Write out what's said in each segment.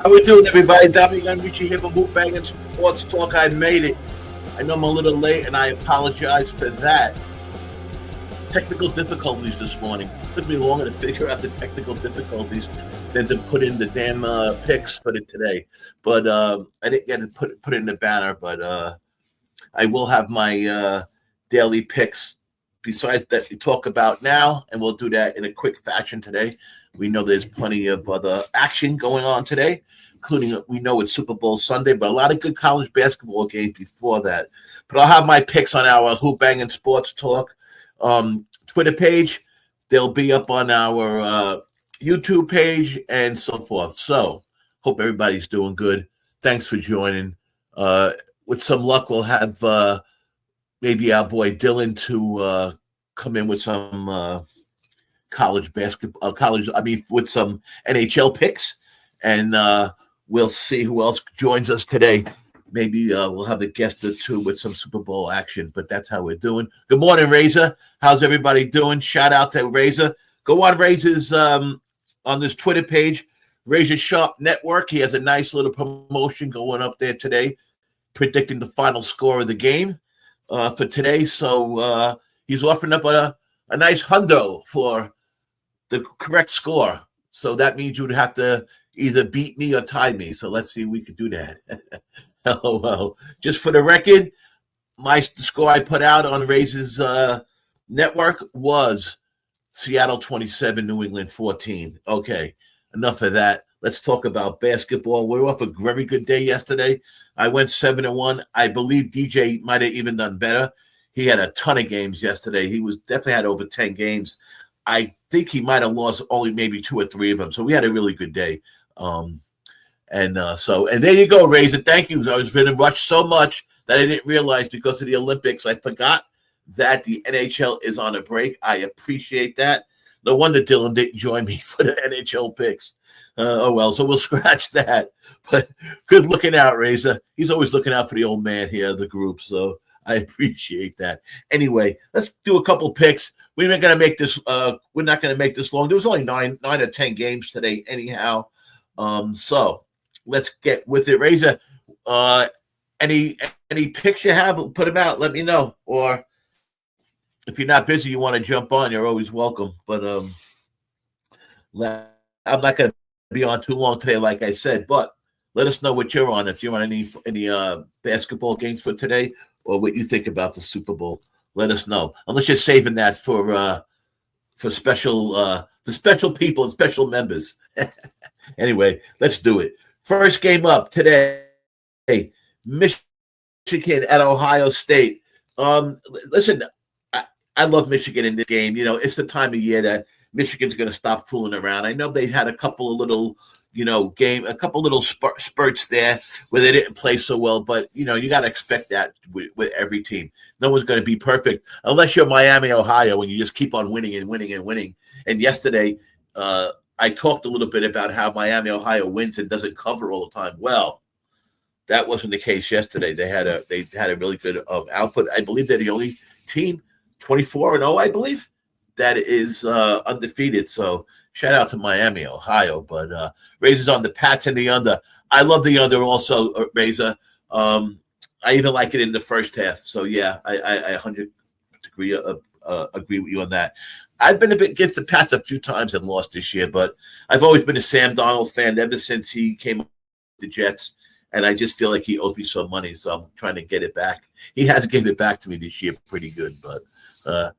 How we doing, everybody? Dommy and Richie here from Who-Bangin Sports Talk. I made it. I know I'm a little late, and I apologize for that. Technical difficulties this morning. It took me longer to figure out the technical difficulties than to put in the damn picks for it today. But I didn't get to put it in the banner. But I will have my daily picks besides that we talk about now, and we'll do that in a quick fashion today. We know there's plenty of other action going on today, including we know it's Super Bowl Sunday, but a lot of good college basketball games before that. But I'll have my picks on our Who-Bangin Sports Talk Twitter page. They'll be up on our YouTube page and so forth. So hope everybody's doing good. Thanks for joining. With some luck, we'll have maybe our boy Dylan to come in with some college basketball, with some NHL picks, and we'll see who else joins us today. Maybe we'll have a guest or two with some Super Bowl action, but that's how we're doing. Good morning, Razor. How's everybody doing? Shout out to Razor. Go on Razor's on this Twitter page, Razor Sharp Network. He has a nice little promotion going up there today, predicting the final score of the game for today. So he's offering up a nice hundo for the correct score. So that means you would have to either beat me or tie me. So let's see if we could do that. Well, just for the record, the score I put out on Razor's network was Seattle 27, New England 14. Okay, enough of that. Let's talk about basketball. We're off a very good day yesterday. I went 7-1. I believe DJ might have even done better. He had a ton of games yesterday. He definitely had over 10 games. I think he might have lost only maybe 2 or 3 of them. So we had a really good day. And there you go, Razor. Thank you. I was in a rush so much that I didn't realize because of the Olympics. I forgot that the NHL is on a break. I appreciate that. No wonder Dylan didn't join me for the NHL picks. Oh, well, so we'll scratch that. But good looking out, Razor. He's always looking out for the old man here, the group. So I appreciate that. Anyway, let's do a couple picks. We're not going to make this. We're not going to make this long. There was only 9 or 10 games today, anyhow. So let's get with it, Razor. Any picks you have, put them out. Let me know. Or if you're not busy, you want to jump on, you're always welcome. But I'm not going to be on too long today, like I said. But let us know what you're on. If you're on any basketball games for today, or what you think about the Super Bowl. Let us know. Unless you're saving that for special people and special members. Anyway, let's do it. First game up today, Michigan at Ohio State. Listen, I love Michigan in this game. You know, it's the time of year that Michigan's going to stop fooling around. I know they've had a couple of little spurts there where they didn't play so well, but you got to expect that with every team. No one's going to be perfect unless you're Miami, Ohio, and you just keep on winning and winning and winning. And yesterday, I talked a little bit about how Miami, Ohio wins and doesn't cover all the time. Well, that wasn't the case yesterday. They had a really good output. I believe they're the only team 24-0, I believe, that is undefeated. So shout out to Miami, Ohio. But Razor's on the Pats and the under. I love the under also, Razor. I even like it in the first half. So, yeah, I 100% agree with you on that. I've been a bit against the Pats a few times and lost this year, but I've always been a Sam Darnold fan ever since he came up with the Jets, and I just feel like he owes me some money, so I'm trying to get it back. He has given it back to me this year pretty good, but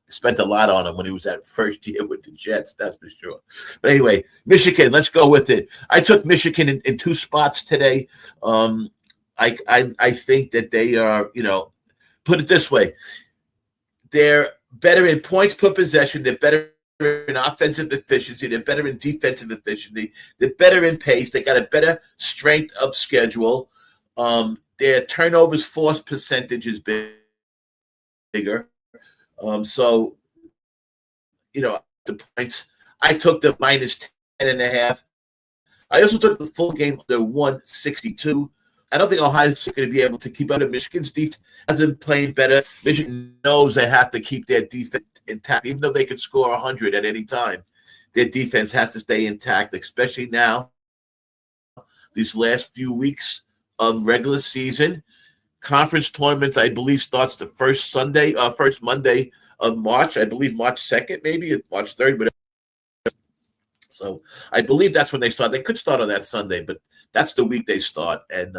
spent a lot on him when he was that first year with the Jets, that's for sure. But anyway, Michigan, let's go with it. I took Michigan in 2 spots today. I think that they are, put it this way. They're better in points per possession. They're better in offensive efficiency. They're better in defensive efficiency. They're better in pace. They got a better strength of schedule. Their turnovers force percentage is bigger. So, the points, I took the minus 10.5. I also took the full game, the 162. I don't think Ohio's going to be able to keep up. Michigan's defense has been playing better. Michigan knows they have to keep their defense intact. Even though they could score 100 at any time, their defense has to stay intact, especially now, these last few weeks of regular season. Conference tournaments, I believe, starts the first Monday of March. I believe March 2nd, maybe March 3rd, but so I believe that's when they start. They could start on that Sunday, but that's the week they start. And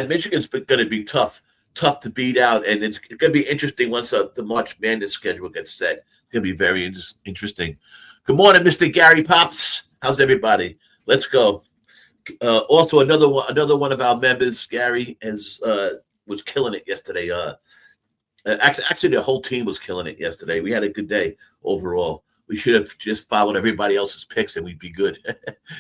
Michigan's going to be tough to beat out, and it's going to be interesting once the March Madness schedule gets set. It's going to be very interesting. Good morning, Mr. Gary Pops. How's everybody? Let's go. Also, another one of our members, Gary, was killing it yesterday. Actually, the whole team was killing it yesterday. We had a good day overall. We should have just followed everybody else's picks and we'd be good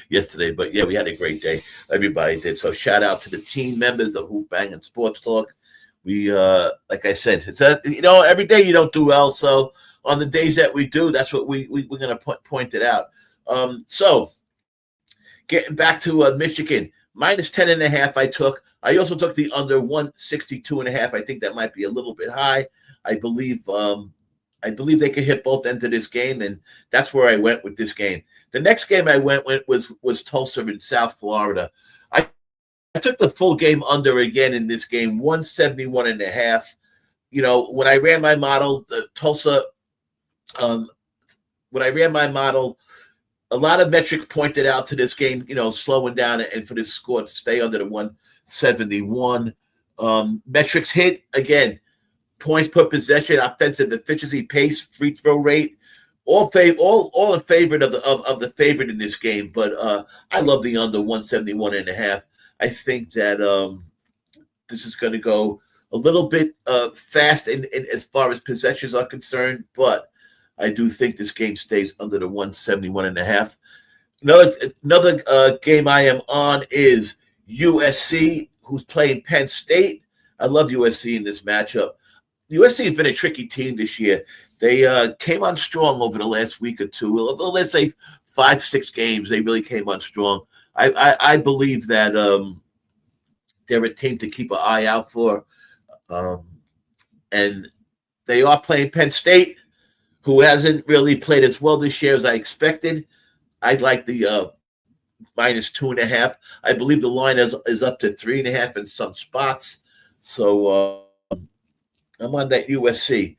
yesterday. But yeah, we had a great day. Everybody did. So shout out to the team members of Who-Bangin Sports Talk. We, like I said, it's every day you don't do well. So on the days that we do, that's what we're going to point it out. So getting back to Michigan, minus 10.5 I took. I also took the under 162.5. I think that might be a little bit high. I believe they could hit both ends of this game, and that's where I went with this game. The next game I went was Tulsa in South Florida. I took the full game under again in this game, 171.5. When I ran my model, Tulsa, when I ran my model, a lot of metrics pointed out to this game, slowing down and for this score to stay under the 171. Metrics hit again. Points per possession, offensive efficiency, pace, free throw rate, all in favor of the favorite in this game. But I love the under 171.5. I think that this is going to go a little bit fast in as far as possessions are concerned, but I do think this game stays under the 171.5. Another game I am on is USC, who's playing Penn State. I love USC in this matchup. USC has been a tricky team this year. They came on strong over the last week or two. Let's say 5-6 games, they really came on strong. I believe that they're a team to keep an eye out for. And they are playing Penn State, who hasn't really played as well this year as I expected. I'd like the minus 2.5. I believe the line is up to 3.5 in some spots. So I'm on that USC.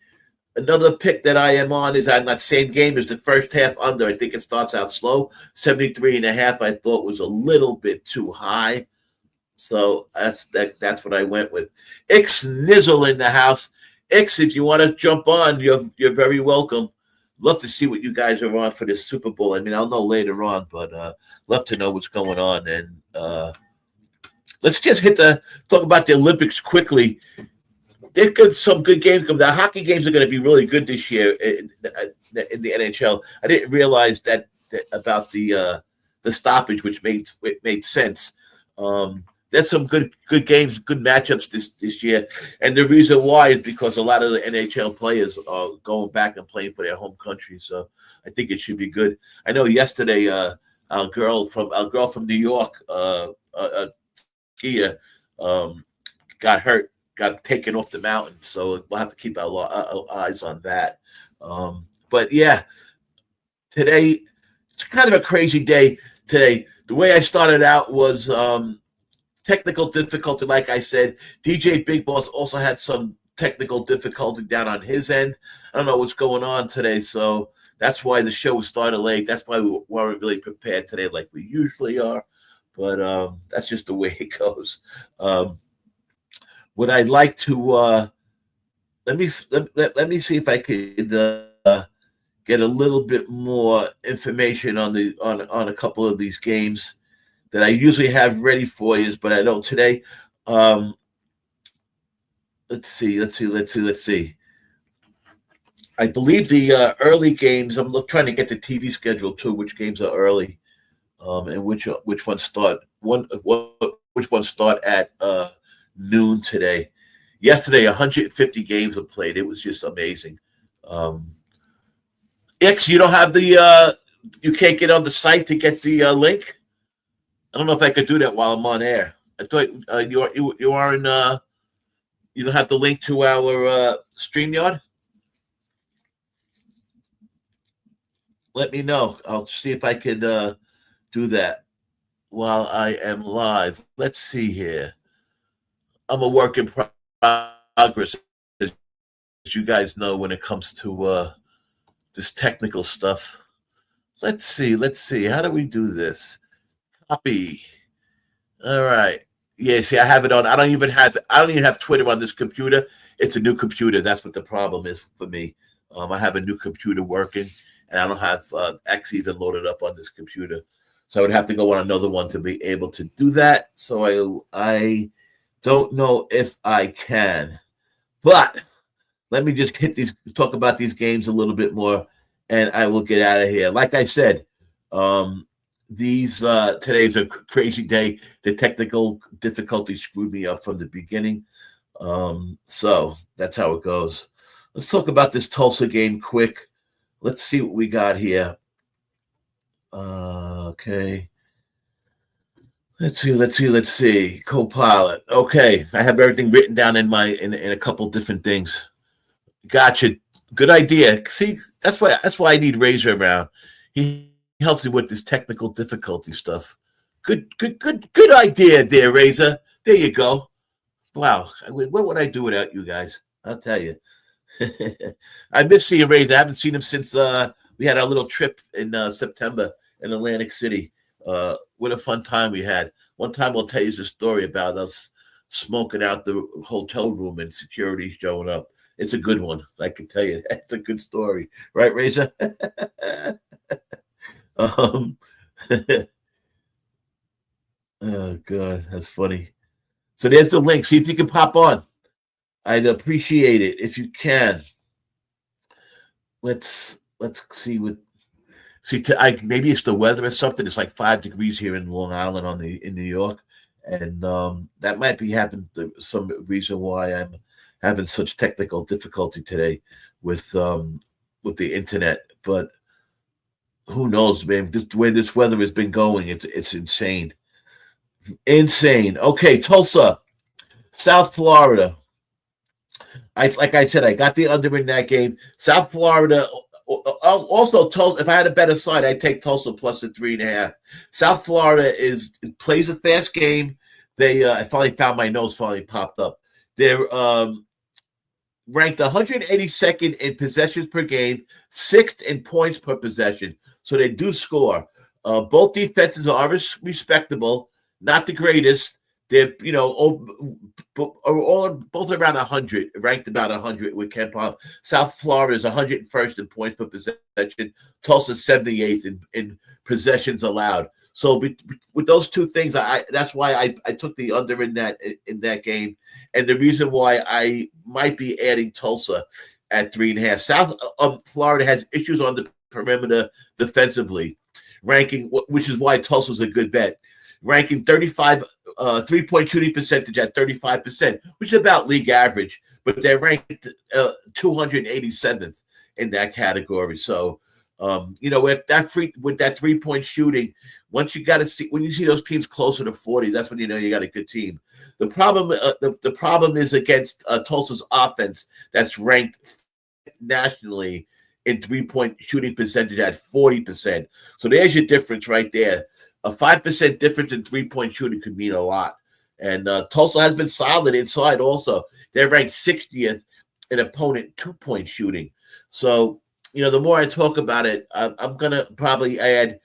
Another pick that I am on is on that same game as the first half under. I think it starts out slow. 73.5 I thought was a little bit too high. So that's what I went with. Ix Nizzle in the house. Ix, if you want to jump on, you're very welcome. Love to see what you guys are on for this Super Bowl. I mean, I'll know later on, but love to know what's going on. And let's just talk about the Olympics quickly. There's some good games coming. The hockey games are going to be really good this year in the NHL. I didn't realize that about the stoppage, which made sense. There's some good games, good matchups this year, and the reason why is because a lot of the NHL players are going back and playing for their home country. So I think it should be good. I know yesterday our girl from New York, skier, got hurt. Got taken off the mountain, so we'll have to keep our eyes on that. But yeah, today it's kind of a crazy day today. The way I started out was technical difficulty, like I said. DJ Big Boss also had some technical difficulty down on his end. I don't know what's going on today, so that's why the show started late. That's why we weren't really prepared today like we usually are. But that's just the way it goes. What I'd like to let me see if I could get a little bit more information on a couple of these games that I usually have ready for you, but I don't today. Let's Let's see. I believe the early games. Trying to get the TV schedule too. Which games are early, and which ones start which ones start at noon today. Yesterday, 150 games were played. It was just amazing. Um, X, you don't have you can't get on the site to get the link. I don't know if I could do that while I'm on air. I thought you are in. You don't have the link to our StreamYard. Let me know. I'll see if I can do that while I am live. Let's see here. I'm a work in progress, as you guys know, when it comes to this technical stuff. Let's see. How do we do this? Copy. All right. Yeah, see, I have it on. I don't even have Twitter on this computer. It's a new computer. That's what the problem is for me. I have a new computer working, and I don't have X even loaded up on this computer. So I would have to go on another one to be able to do that. So I don't know if I can. But let me just talk about these games a little bit more, and I will get out of here. Like I said, today's a crazy day. The technical difficulty screwed me up from the beginning. So that's how it goes. Let's talk about this Tulsa game quick. Let's see what we got here. Okay. Let's see. Copilot. Okay. I have everything written down in a couple different things. Gotcha. Good idea. See, that's why I need Razor around. He helps me with this technical difficulty stuff. Good idea there, Razor. There you go. Wow. What would I do without you guys? I'll tell you. I miss seeing Razor. I haven't seen him since we had our little trip in September in Atlantic City. What a fun time we had. One time I'll tell you the story about us smoking out the hotel room and security showing up. It's a good one. I can tell you. It's a good story. Right, Razor? Oh, God. That's funny. So there's the link. See if you can pop on. I'd appreciate it if you can. Let's see what. Maybe it's the weather or something. It's like 5 degrees here in Long Island in New York, and that might be having some reason why I'm having such technical difficulty today with the internet. But who knows, man? The way this weather has been going, it's insane, insane. Okay, Tulsa, South Florida. Like I said, I got the under in that game. South Florida. Also, if I had a better side, I'd take Tulsa plus the 3.5. South Florida plays a fast game. I finally found my nose finally popped up. They're ranked 182nd in possessions per game, 6th in points per possession. So they do score. Both defenses are respectable, not the greatest. They're both around 100, ranked about 100 with Ken Palm. South Florida is 101st in points per possession. Tulsa 78th in possessions allowed. So with those two things, that's why I took the under in that game, and the reason why I might be adding Tulsa at 3.5. South Florida has issues on the perimeter defensively, ranking, which is why Tulsa's a good bet. Ranking 35 3-point shooting percentage at 35%, which is about league average, but they're ranked 287th in that category. So, with that 3-point shooting, when you see those teams closer to 40, that's when you know you got a good team. The problem is against Tulsa's offense that's ranked nationally in 3-point shooting percentage at 40%. So there's your difference right there. A 5% difference in 3-point shooting could mean a lot. And Tulsa has been solid inside also. They're ranked 60th in opponent 2-point shooting. So, the more I talk about it, I'm going to probably add,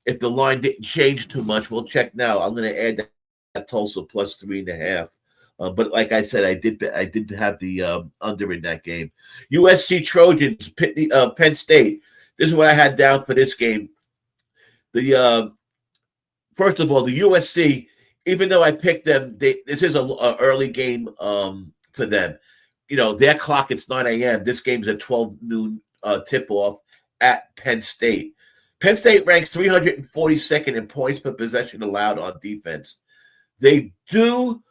if the line didn't change too much, we'll check now. I'm going to add that Tulsa plus 3.5. But like I said, I did have the under in that game. USC Trojans, Penn State. This is what I had down for this game. First of all, the USC, even though I picked them, this is an early game for them. their clock, it's 9 a.m. This game's at 12 noon tip-off at Penn State. Penn State ranks 342nd in points per possession allowed on defense. They do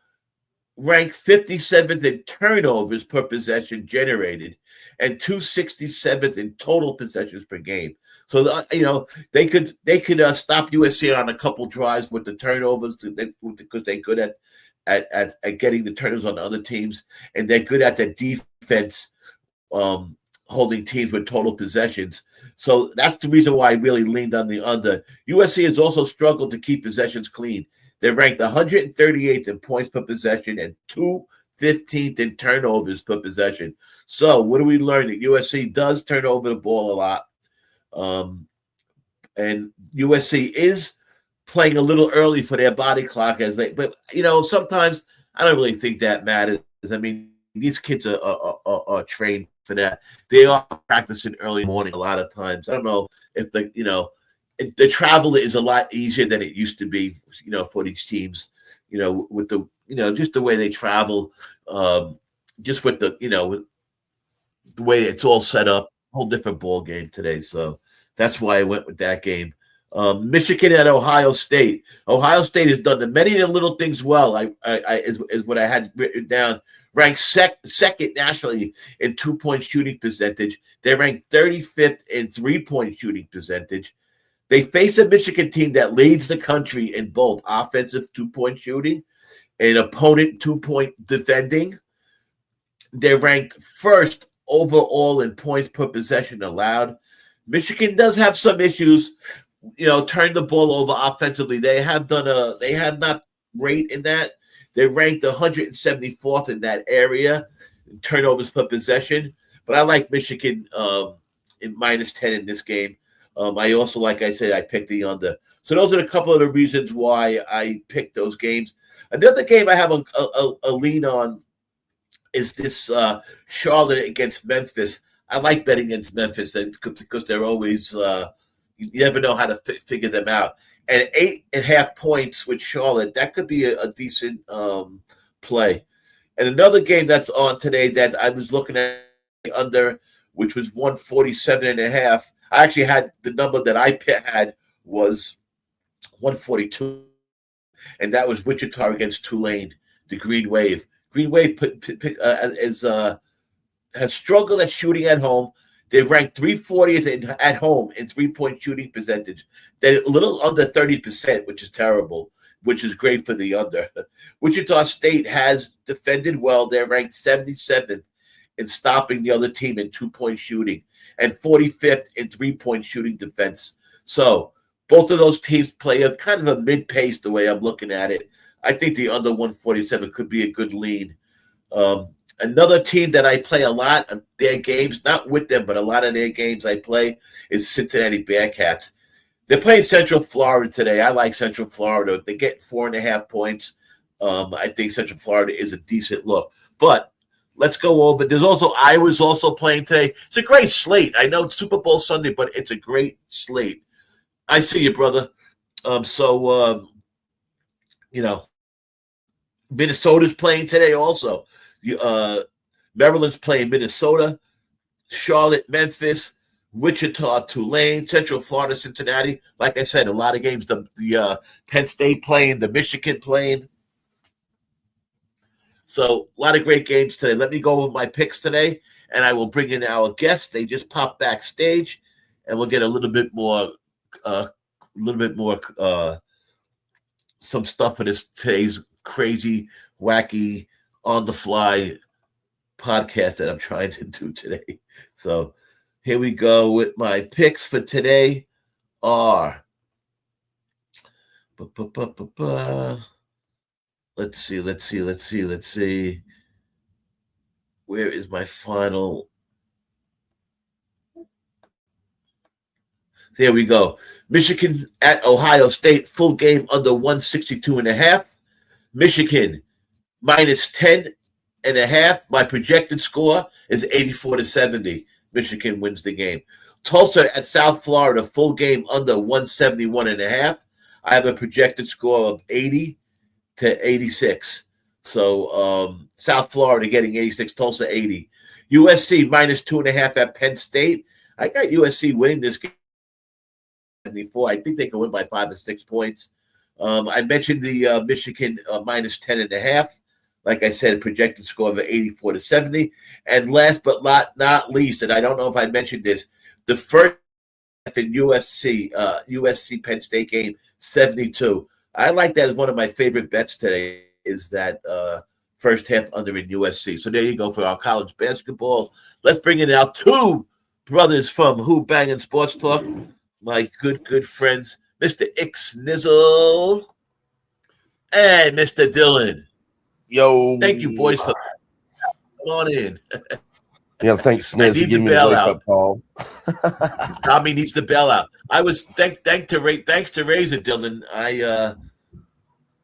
rank 57th in turnovers per possession generated and 267th in total possessions per game. So, they could stop USC on a couple drives with the turnovers because they're good at getting the turnovers on the other teams, and they're good at the defense holding teams with total possessions. So that's the reason why I really leaned on the under. USC has also struggled to keep possessions clean. They're ranked 138th in points per possession and 215th in turnovers per possession. So what do we learn? That USC does turn over the ball a lot. And USC is playing a little early for their body clock but sometimes I don't really think that matters. I mean, these kids are trained for that. They are practicing early morning a lot of times. I don't know if the travel is a lot easier than it used to be, for these teams, with the, just the way they travel, just with with the way it's all set up, whole different ball game today. So that's why I went with that game. Michigan at Ohio State. Ohio State has done many of the little things well. Is what I had written down. Ranked second nationally in 2-point shooting percentage. They ranked 35th in 3-point shooting percentage. They face a Michigan team that leads the country in both offensive 2-point shooting and opponent 2-point defending. They're ranked first overall in points per possession allowed. Michigan does have some issues, turn the ball over offensively. They have not great in that. They're ranked 174th in that area in turnovers per possession. But I like Michigan in -10 in this game. I also, like I said, I picked the under. So those are a couple of the reasons why I picked those games. Another game I have a lean on is this Charlotte against Memphis. I like betting against Memphis because they're always you never know how to figure them out. And 8.5 points with Charlotte, that could be a decent play. And another game that's on today that I was looking at under, which was 147.5. I actually had the number that I had was 142, and that was Wichita against Tulane, the Green Wave. Green Wave has struggled at shooting at home. They ranked 340th at home in 3-point shooting percentage. They're a little under 30%, which is terrible, which is great for the under. Wichita State has defended well. They're ranked 77th in stopping the other team in 2-point shooting and 45th in 3-point shooting defense. So both of those teams play a kind of a mid-pace the way I'm looking at it. I think the under 147 could be a good lean. Another team that I play a lot of their games, not with them, but a lot of their games I play is Cincinnati Bearcats. They're playing Central Florida today. I like Central Florida. They get 4.5 points. I think Central Florida is a decent look. But let's go over. There's also Iowa's also playing today. It's a great slate. I know it's Super Bowl Sunday, but it's a great slate. I see you, brother. Minnesota's playing today also. Maryland's playing Minnesota, Charlotte, Memphis, Wichita, Tulane, Central Florida, Cincinnati. Like I said, a lot of games. The Penn State playing, the Michigan playing. So a lot of great games today. Let me go with my picks today, and I will bring in our guests. They just popped backstage, and we'll get a little bit more, some stuff for today's crazy, wacky, on the fly podcast that I'm trying to do today. So here we go with my picks for today are let's see. Where is my final? There we go. Michigan at Ohio State, full game under 162.5. Michigan -10.5. My projected score is 84-70. Michigan wins the game. Tulsa at South Florida, full game under 171.5. I have a projected score of 80-86. So South Florida getting 86, Tulsa 80. USC minus 2.5 at Penn State. I got USC winning this game 74. I think they can win by 5 or 6 points. I mentioned the Michigan minus 10.5. Like I said, projected score of 84 to 70. And last but not least, and I don't know if I mentioned this, the first in USC Penn State game 72. I like that as one of my favorite bets today. Is that first half under in USC? So there you go for our college basketball. Let's bring it out. Two brothers from Who-Bangin Sports Talk, my good friends, Mr. X Nizzle and Mr. Dylan. Yo. Thank you, boys, for coming on in. Yeah, thanks, Sniz. I need to bail out. Tommy needs to bail out. I was thanks to Razor, Dylan. I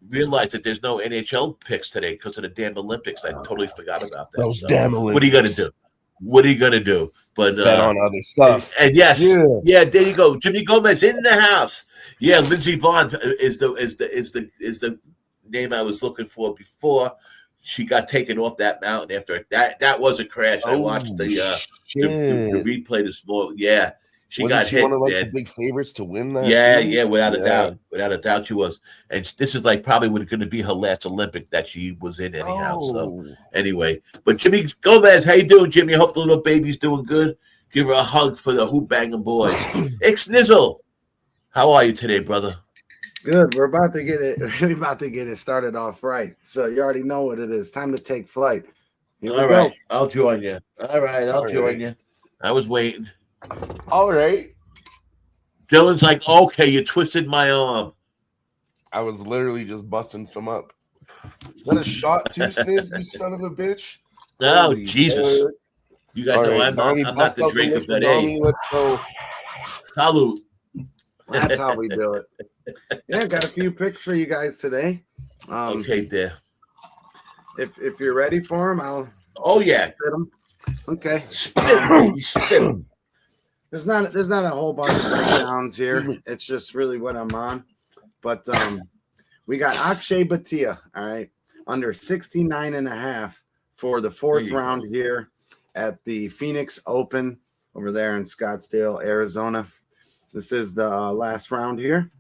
realized that there's no NHL picks today because of the damn Olympics. I totally forgot about that. Those damn Olympics. What are you gonna do? What are you gonna do? But bet on other stuff. And yes, yeah, there you go. Jimmy Gomez in the house. Yeah, Lindsey Vonn is the name I was looking for before. She got taken off that mountain after that. That was a crash. I watched the replay this morning. Yeah, she got hit. One of the big favorites to win that. Yeah, without a doubt, she was. And this is probably going to be her last Olympic that she was in anyhow. So anyway, but Jimmy Gomez, how you doing, Jimmy? Hope the little baby's doing good. Give her a hug for the Who-Bangin boys. X Nizzle, how are you today, brother? Good. We're about to get it. We're about to get it started off right. So you already know what it is. Time to take flight. All right, I'll join you. All right, I'll join you. I was waiting. All right. Dylan's like, okay, you twisted my arm. I was literally just busting some up. Is that a shot too, Sniz, you son of a bitch? Oh, Jesus. Lord. You guys know I'm not the drink of that age. Let's go. Salute. That's how we do it. Yeah, got a few picks for you guys today. Okay, there. If you're ready for them, I'll. Oh yeah. Spit them. Okay. Spit them. There's not a whole bunch of breakdowns here. It's just really what I'm on. But we got Akshay Bhatia, all right, under 69.5 for the fourth round here at the Phoenix Open over there in Scottsdale, Arizona. This is the last round here.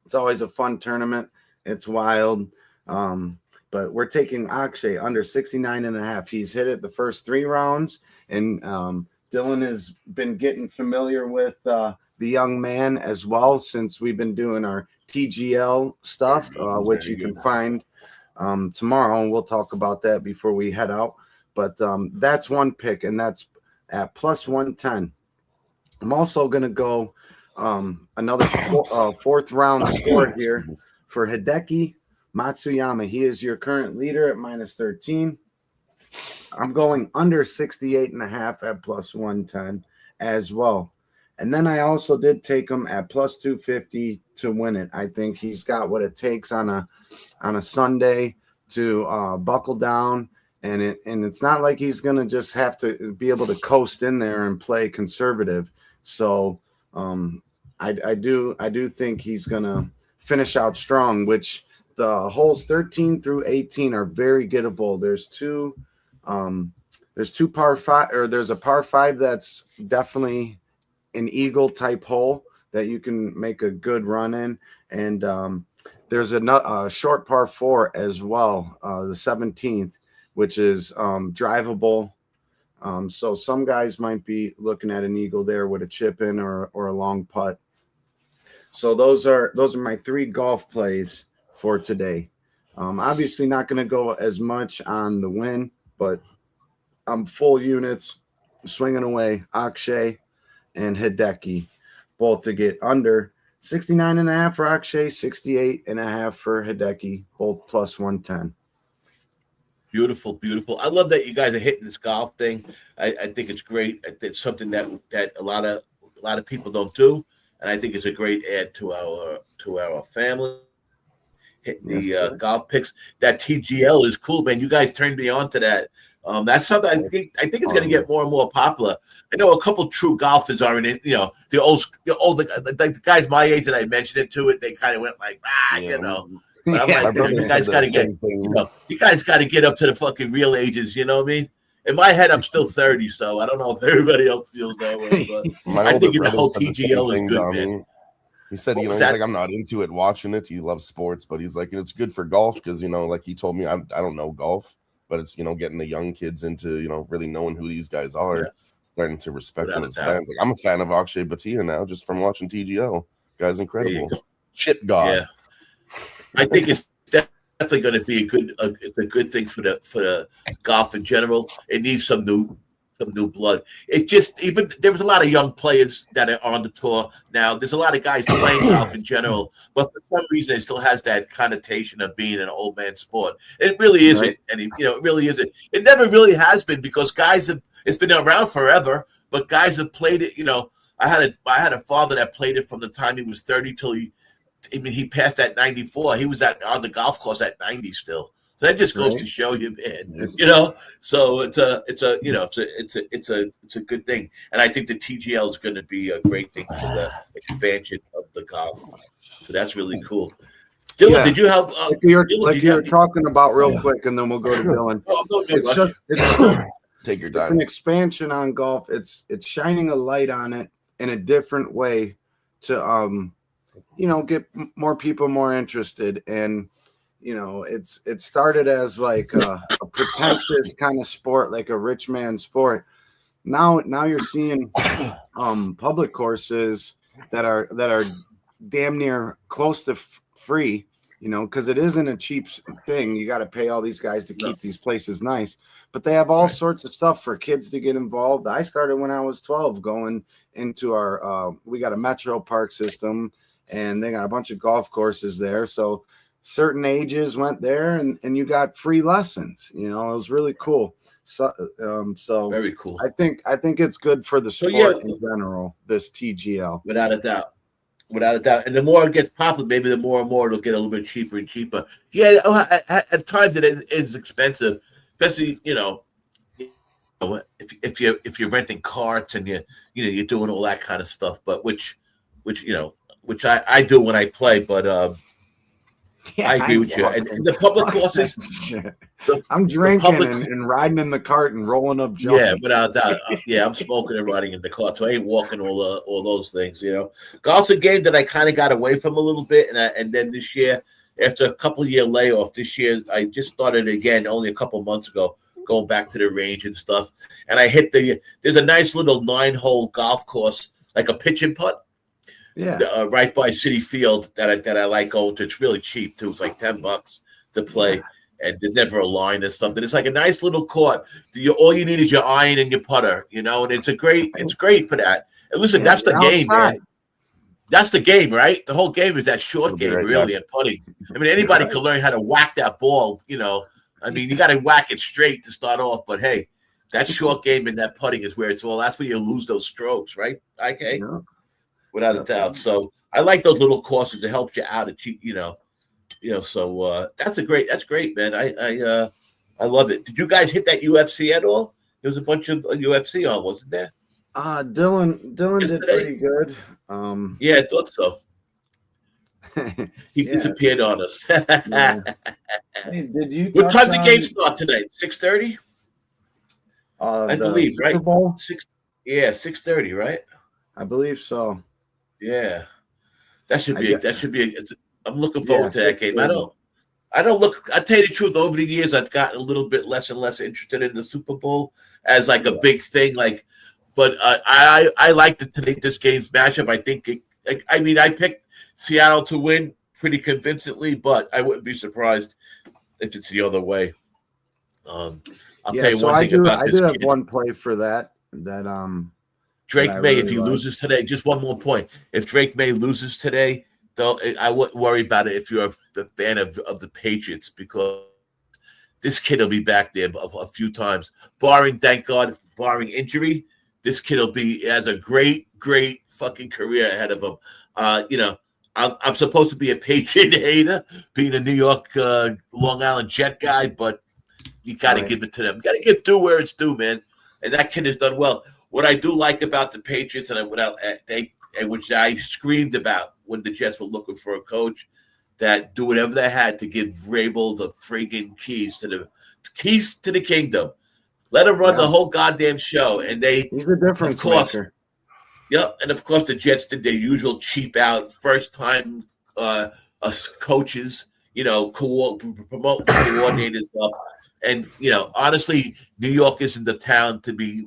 It's always a fun tournament. It's wild. But we're taking Akshay under 69.5. He's hit it the first 3 rounds, and Dylan has been getting familiar with the young man as well since we've been doing our TGL stuff, which you can find tomorrow, and we'll talk about that before we head out. But that's one pick, and that's at plus 110. I'm also going to go another fourth round score here for Hideki Matsuyama. He is your current leader at minus 13. I'm going under 68.5 at plus 110 as well. And then I also did take him at plus 250 to win it. I think he's got what it takes on a Sunday to buckle down. And it's not like he's going to just have to be able to coast in there and play conservative. So I do think he's going to finish out strong, which the holes 13 through 18 are very gettable. There's two par 5, or there's a par 5 that's definitely an eagle type hole that you can make a good run in, and there's a short par 4 as well, the 17th, which is drivable. So some guys might be looking at an eagle there with a chip in or a long putt. So those are my 3 golf plays for today. Obviously not going to go as much on the win, but I'm full units swinging away. Akshay and Hideki, both to get under 69.5 for Akshay, 68.5 for Hideki, both plus 110. Beautiful, beautiful. I love that you guys are hitting this golf thing. I think it's great. It's something that a lot of people don't do, and I think it's a great add to our family. Hitting the golf picks. That TGL is cool, man. You guys turned me on to that. That's something I think it's going to get more and more popular. I know a couple true golfers are in it. You know, the guys my age that I mentioned it to it. They kind of went like, But I'm Yeah. like, My brother you said guys the got to get, same thing. you guys got to get up to the fucking real ages. You know what I mean? In my head, I'm still 30, so I don't know if everybody else feels that way, but My I older think the brother whole said the same TGL is thing, good, Dommy. man. He said, What you know, was he's that? like, I'm not into it watching it. He loves sports, but he's like, it's good for golf because, you know, like he told me, I don't know golf, but it's, you know, getting the young kids into, you know, really knowing who these guys are, Yeah. starting to respect them Without a as doubt. fans. Like, I'm a fan of Akshay Bhatia now just from watching TGL. Guy's There you incredible. go. Shit god. Yeah. I think it's definitely going to be it's a good thing for the golf in general. It needs some new blood. It just even there was a lot of young players that are on the tour now. There's a lot of guys playing golf in general, but for some reason it still has that connotation of being an old man sport. It really isn't, Right. and it really isn't. It never really has been because guys have. It's been around forever, but guys have played it. You know, I had a father that played it from the time he was 30 till he passed at 94. He was on the golf course at 90 still. So that just goes Right. to show you, man. Yes. You know, so it's a good thing, and I think the TGL is going to be a great thing for the expansion of the golf. So that's really cool. Dylan, Yeah. did you help? Like you're, Dylan, like did you were have- talking about real quick, and then we'll go to Dylan. Oh, no It's rush. just it's Take your it's an time. expansion on golf. It's shining a light on it in a different way to get more people more interested. And it started as like a pretentious kind of sport, like a rich man sport. Now you're seeing public courses that are damn near close to free, because it isn't a cheap thing. You got to pay all these guys to keep these places nice, but they have all sorts of stuff for kids to get involved. I started when I was 12 going into we got a metro park system, and they got a bunch of golf courses there. So certain ages went there, and you got free lessons. It was really cool. So Very cool. I think it's good for the sport in general, this TGL. Without a doubt. And the more it gets popular, maybe the more and more it'll get a little bit cheaper and cheaper. Yeah, at times it is expensive, especially if you're renting carts and you're doing all that kind of stuff. But which I do when I play. But I agree with you. And the public courses. I'm drinking and riding in the cart and rolling up jumps. Yeah, without doubt. I'm smoking and riding in the car, so I ain't walking all those things. Golf's a game that I kind of got away from a little bit, and then this year, after a couple of year layoff, this year I just started again only a couple months ago, going back to the range and stuff. And I hit there's a nice little 9-hole golf course, like a pitch and putt. Yeah, right by City Field that I like going to. It's really cheap too. It's like $10 to play. Yeah. And there's never a line or something. It's like a nice little court. All you need is your iron and your putter, and it's great for that. And listen, that's the game, man. That's the game, right? The whole game is that short game, really, and putting. I mean, anybody can learn how to whack that ball, I mean, you got to whack it straight to start off, but hey, that short game and that putting is where it's all. That's where you lose those strokes, right? Okay, without a doubt. So I like those little courses to help you out, So that's great, man. I love it. Did you guys hit that UFC at all? There was a bunch of UFC on, wasn't there? Dylan did pretty good. Yeah, I thought so. He disappeared on us. Hey, did you? What time's the game start tonight? 6:30. I believe, right? 6:30, right? I believe so. Yeah, that should be. I'm looking forward to that game. I don't look. I tell you the truth. Over the years, I've gotten a little bit less and less interested in the Super Bowl as like a big thing. But I like this game's matchup. I think. I picked Seattle to win pretty convincingly, but I wouldn't be surprised if it's the other way. I'll tell you one thing about this. I do have one play for that. Drake May, if he loses today, just one more point. If Drake May loses today, though, I wouldn't worry about it if you're a fan of the Patriots, because this kid will be back there a few times. Thank God, barring injury, this kid has a great fucking career ahead of him. I'm supposed to be a Patriot hater, being a New York, Long Island Jet guy, but you got to give it to them. You got to give due where it's due, man. And that kid has done well. What I do like about the Patriots, which I screamed about when the Jets were looking for a coach, that do whatever they had to give Vrabel the friggin' keys to the kingdom. Let him run the whole goddamn show, and he's a difference of course, maker. Yep, and of course the Jets did their usual cheap out first time us coaches, promote coordinators up, and honestly, New York isn't the town to be.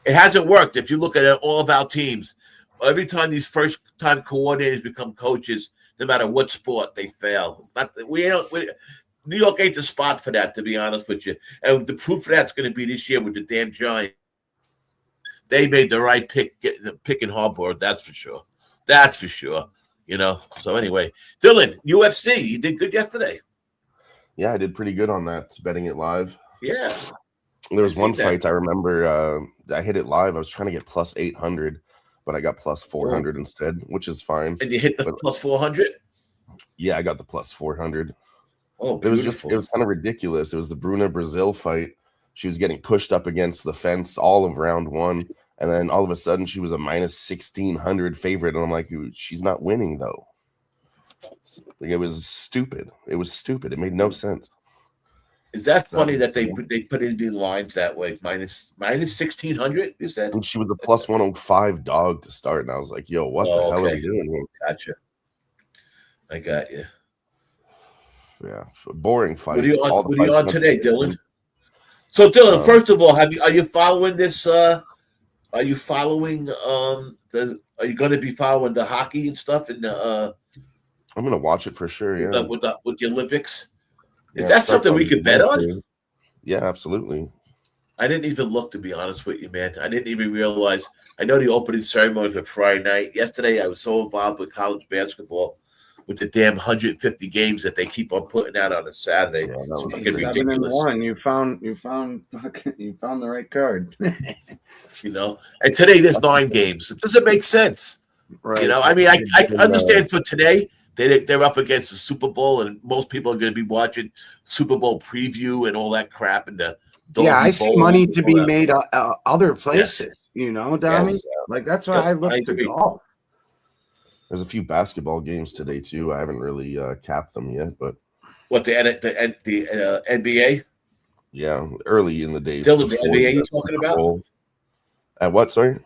It hasn't worked. If you look at all of our teams, every time these first time coordinators become coaches, no matter what sport, they fail. It's not New York ain't the spot for that, to be honest with you. And the proof of that's going to be this year with the damn Giants. They made the right picking Harbaugh. That's for sure. That's for sure. So anyway, Dylan, UFC, you did good yesterday. Yeah, I did pretty good on that, betting it live. Yeah. There was one fight I remember. I hit it live. I was trying to get plus 800, but I got plus 400 instead, which is fine. And you hit the plus 400? Yeah, I got the plus 400. Oh, beautiful. It was kind of ridiculous. It was the Bruna Brazil fight. She was getting pushed up against the fence all of round one, and then all of a sudden she was a minus 1,600 favorite, and I'm like, she's not winning though. Like, it was stupid. It was stupid. It made no sense. Is that funny that they put in the lines that way? Minus 1,600, you said? And she was a plus 105 dog to start, and I was like, yo, what the hell are we doing here? Gotcha. I got you. Yeah, boring fight. What are you on today, Dylan? So, Dylan, first of all, are you following this? Are you following? Are you going to be following the hockey and stuff? And I'm going to watch it for sure. Yeah, with the Olympics. Is that something we could bet on? Yeah, absolutely. I didn't even look, to be honest with you, man. I didn't even realize. I know the opening ceremony was Friday night. Yesterday, I was so involved with college basketball. With the damn 150 games that they keep on putting out on a Saturday, it's fucking ridiculous. 7-1. You found the right card. And today there's 9 games. It doesn't make sense. Right. I mean, I understand for today they're up against the Super Bowl, and most people are going to be watching Super Bowl preview and all that crap. And I see money to be made other places. Dommy. Yes. Like that's why I look to golf. There's a few basketball games today too. I haven't really capped them yet, but what the NBA? Yeah, early in the day. Dylan, the NBA you talking about? At what? Sorry.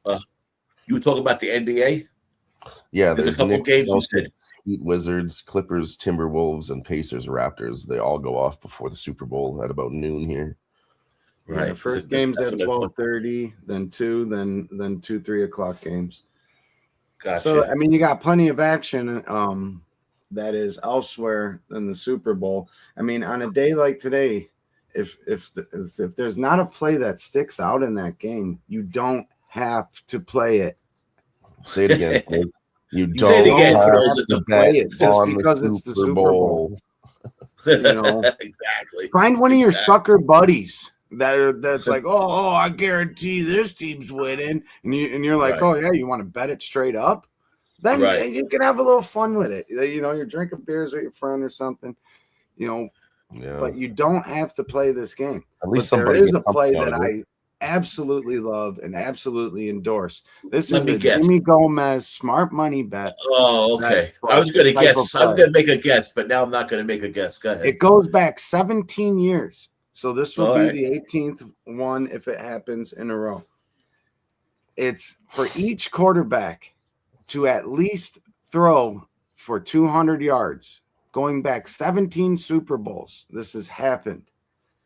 You were talking about the NBA. Yeah, there's a couple games. You said Heat, Wizards, Clippers, Timberwolves, and Pacers, Raptors. They all go off before the Super Bowl at about noon here. Right. Yeah, first game's at 12:30, then 2, then 2 3:00 games. Gotcha. So I mean, you got plenty of action that is elsewhere than the Super Bowl. I mean, on a day like today, if there's not a play that sticks out in that game, you don't have to play it. Say it again, Steve. You don't have to play it just because it's the Super Bowl. Exactly. Find one of your sucker buddies that's like, oh, I guarantee this team's winning, and you're like, oh yeah, you want to bet it straight up? Then you can have a little fun with it. You're drinking beers with your friend or something, But you don't have to play this game. At least there is a play that I absolutely love and absolutely endorse. This is a Jimmy Gomez smart money bet. Oh, okay. I was going to guess. I'm going to make a guess, but now I'm not going to make a guess. Go ahead. It goes back 17 years. So this will be the 18th one if it happens in a row. It's for each quarterback to at least throw for 200 yards. Going back 17 Super Bowls, this has happened.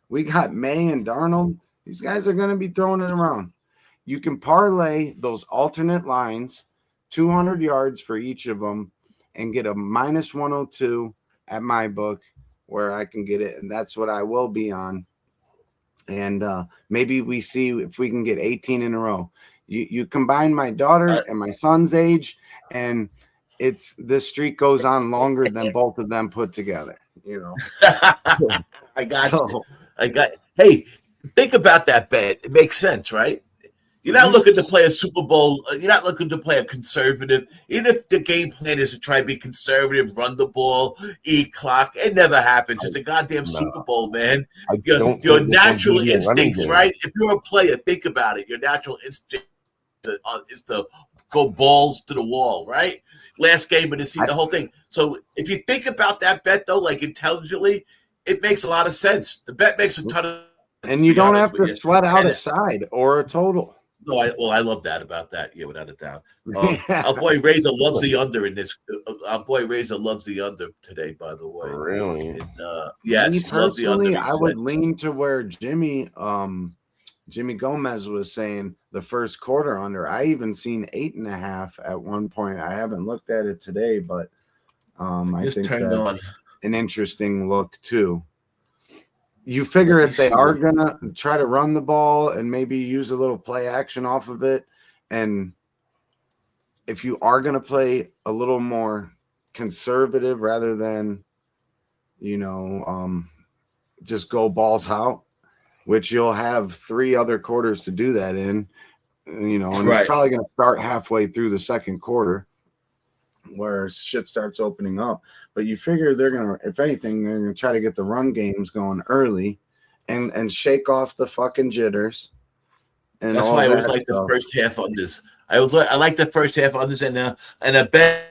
We got May and Darnold. These guys are going to be throwing it around. You can parlay those alternate lines, 200 yards for each of them, and get a minus 102 at my book where I can get it, and that's what I will be on. And maybe we see if we can get 18 in a row. You combine my daughter and my son's age, and this streak goes on longer than both of them put together. I got. Hey, think about that bet. It makes sense, right? You're not looking to play a Super Bowl. You're not looking to play a conservative. Even if the game plan is to try to be conservative, run the ball, eat clock, it never happens. It's a goddamn Super Bowl, man. Your natural instincts, right? If you're a player, think about it. Your natural instinct is to go balls to the wall, right? Last game of the season, the whole thing. So if you think about that bet, though, like intelligently, it makes a lot of sense. The bet makes a ton of sense. And you don't have to sweat out a side or a total. No, I love that about that. Yeah, without a doubt. Our boy Razor loves the under in this. Our boy Razor loves the under today, by the way. Really? And, yes, Me he loves the under. personally, I would lean to where Jimmy Gomez was saying the first quarter under. I even seen 8.5 at one point. I haven't looked at it today, but I think that's an interesting look too. You figure if they are gonna try to run the ball and maybe use a little play action off of it, and if you are gonna play a little more conservative rather than, just go balls out, which you'll have 3 other quarters to do that in, and it's probably gonna start halfway through the second quarter where shit starts opening up. But you figure they're gonna, if anything, they're gonna try to get the run games going early and shake off the fucking jitters. And that's why I always like the first half on this. I like the first half on this, and a bet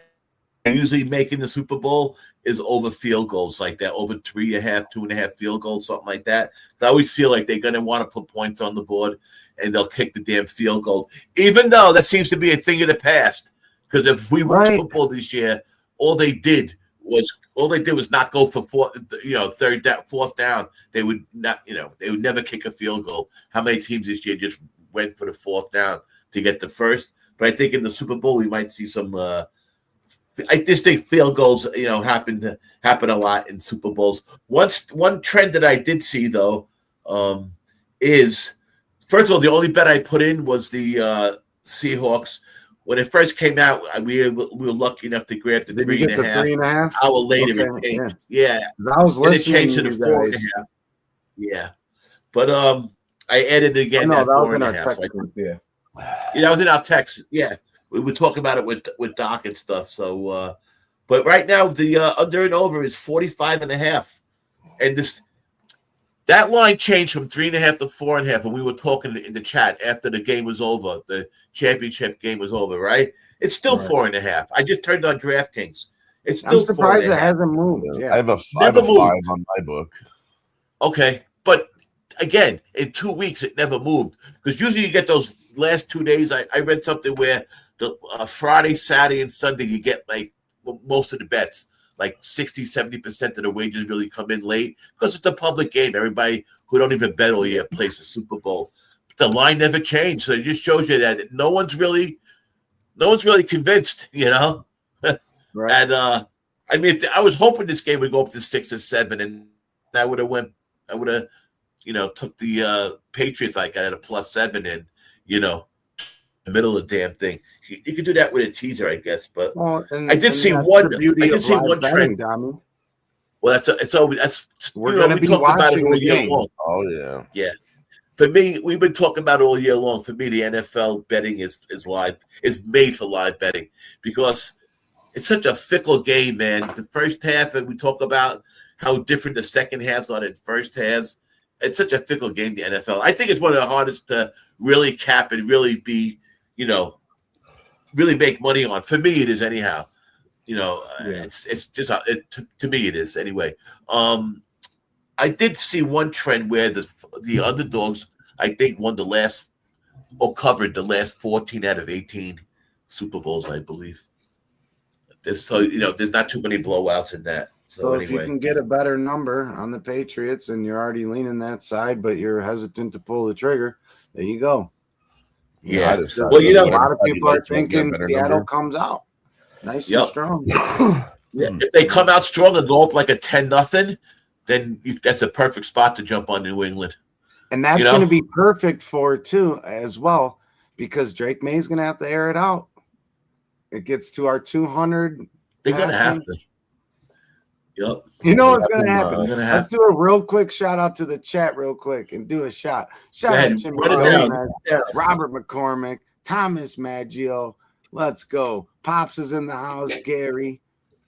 usually making the Super Bowl is over field goals like that, over 3.5, 2.5 field goals, something like that. I always feel like they're gonna want to put points on the board, and they'll kick the damn field goal, even though that seems to be a thing of the past. Because if we watched football this year, all they did was not go for fourth down. They would not, they would never kick a field goal. How many teams this year just went for the fourth down to get the first? But I think in the Super Bowl we might see some. I just think field goals, happen a lot in Super Bowls. One trend that I did see though, is first of all the only bet I put in was the Seahawks. When it first came out, we were lucky enough to grab the 3.5. An hour later, it changed. Yeah. I was listening. It changed to the 4.5. Yeah. But I added again that 4.5. Yeah, that was in our text. Yeah. We would talk about it with Doc and stuff. So, but right now, the under and over is 45.5. And that line changed from 3.5 to 4.5, and we were talking in the chat after the game was over. The championship game was over, right? It's still 4.5. I just turned on DraftKings. It's still. I'm surprised it hasn't moved. Yeah. I have a 5 on my book. Okay, but again, in 2 weeks it never moved because usually you get those last 2 days. I read something where the Friday, Saturday, and Sunday you get like most of the bets. Like 60, 70% of the wages really come in late because it's a public game. Everybody who don't even bet all year plays the Super Bowl. But the line never changed. So it just shows you that no one's really convinced, Right. And I mean, I was hoping this game would go up to 6 or 7, and I would have took the Patriots like at a +7 and, the middle of the damn thing. You could do that with a teaser, I guess. But I did see one trend. Dommy. Well, that's we're going to be watching the game. Long. Oh yeah, yeah. For me, we've been talking about it all year long. For me, the NFL betting is made for live betting because it's such a fickle game, man. The first half, and we talk about how different the second halves are than first halves. It's such a fickle game, the NFL. I think it's one of the hardest to really cap and really be, really make money on. For me, it is anyhow. It's just to me it is anyway. I did see one trend where the underdogs, I think, won the last or covered the last 14 out of 18 Super Bowls, I believe. There's not too many blowouts in that. So if you can get a better number on the Patriots and you're already leaning that side, but you're hesitant to pull the trigger, there you go. Yeah. Well, a lot of people are thinking Seattle comes out nice and strong. If they come out strong and go up like a 10-0, then that's a perfect spot to jump on New England. And that's going to be perfect for too as well because Drake May's going to have to air it out. It gets to our 200. They're going to have to. Yep. You know what's going to happen. Let's do a real quick shout out to the chat real quick and do a shot. Shout out to Robert McCormick, Thomas Maggio. Let's go. Pops is in the house. Gary.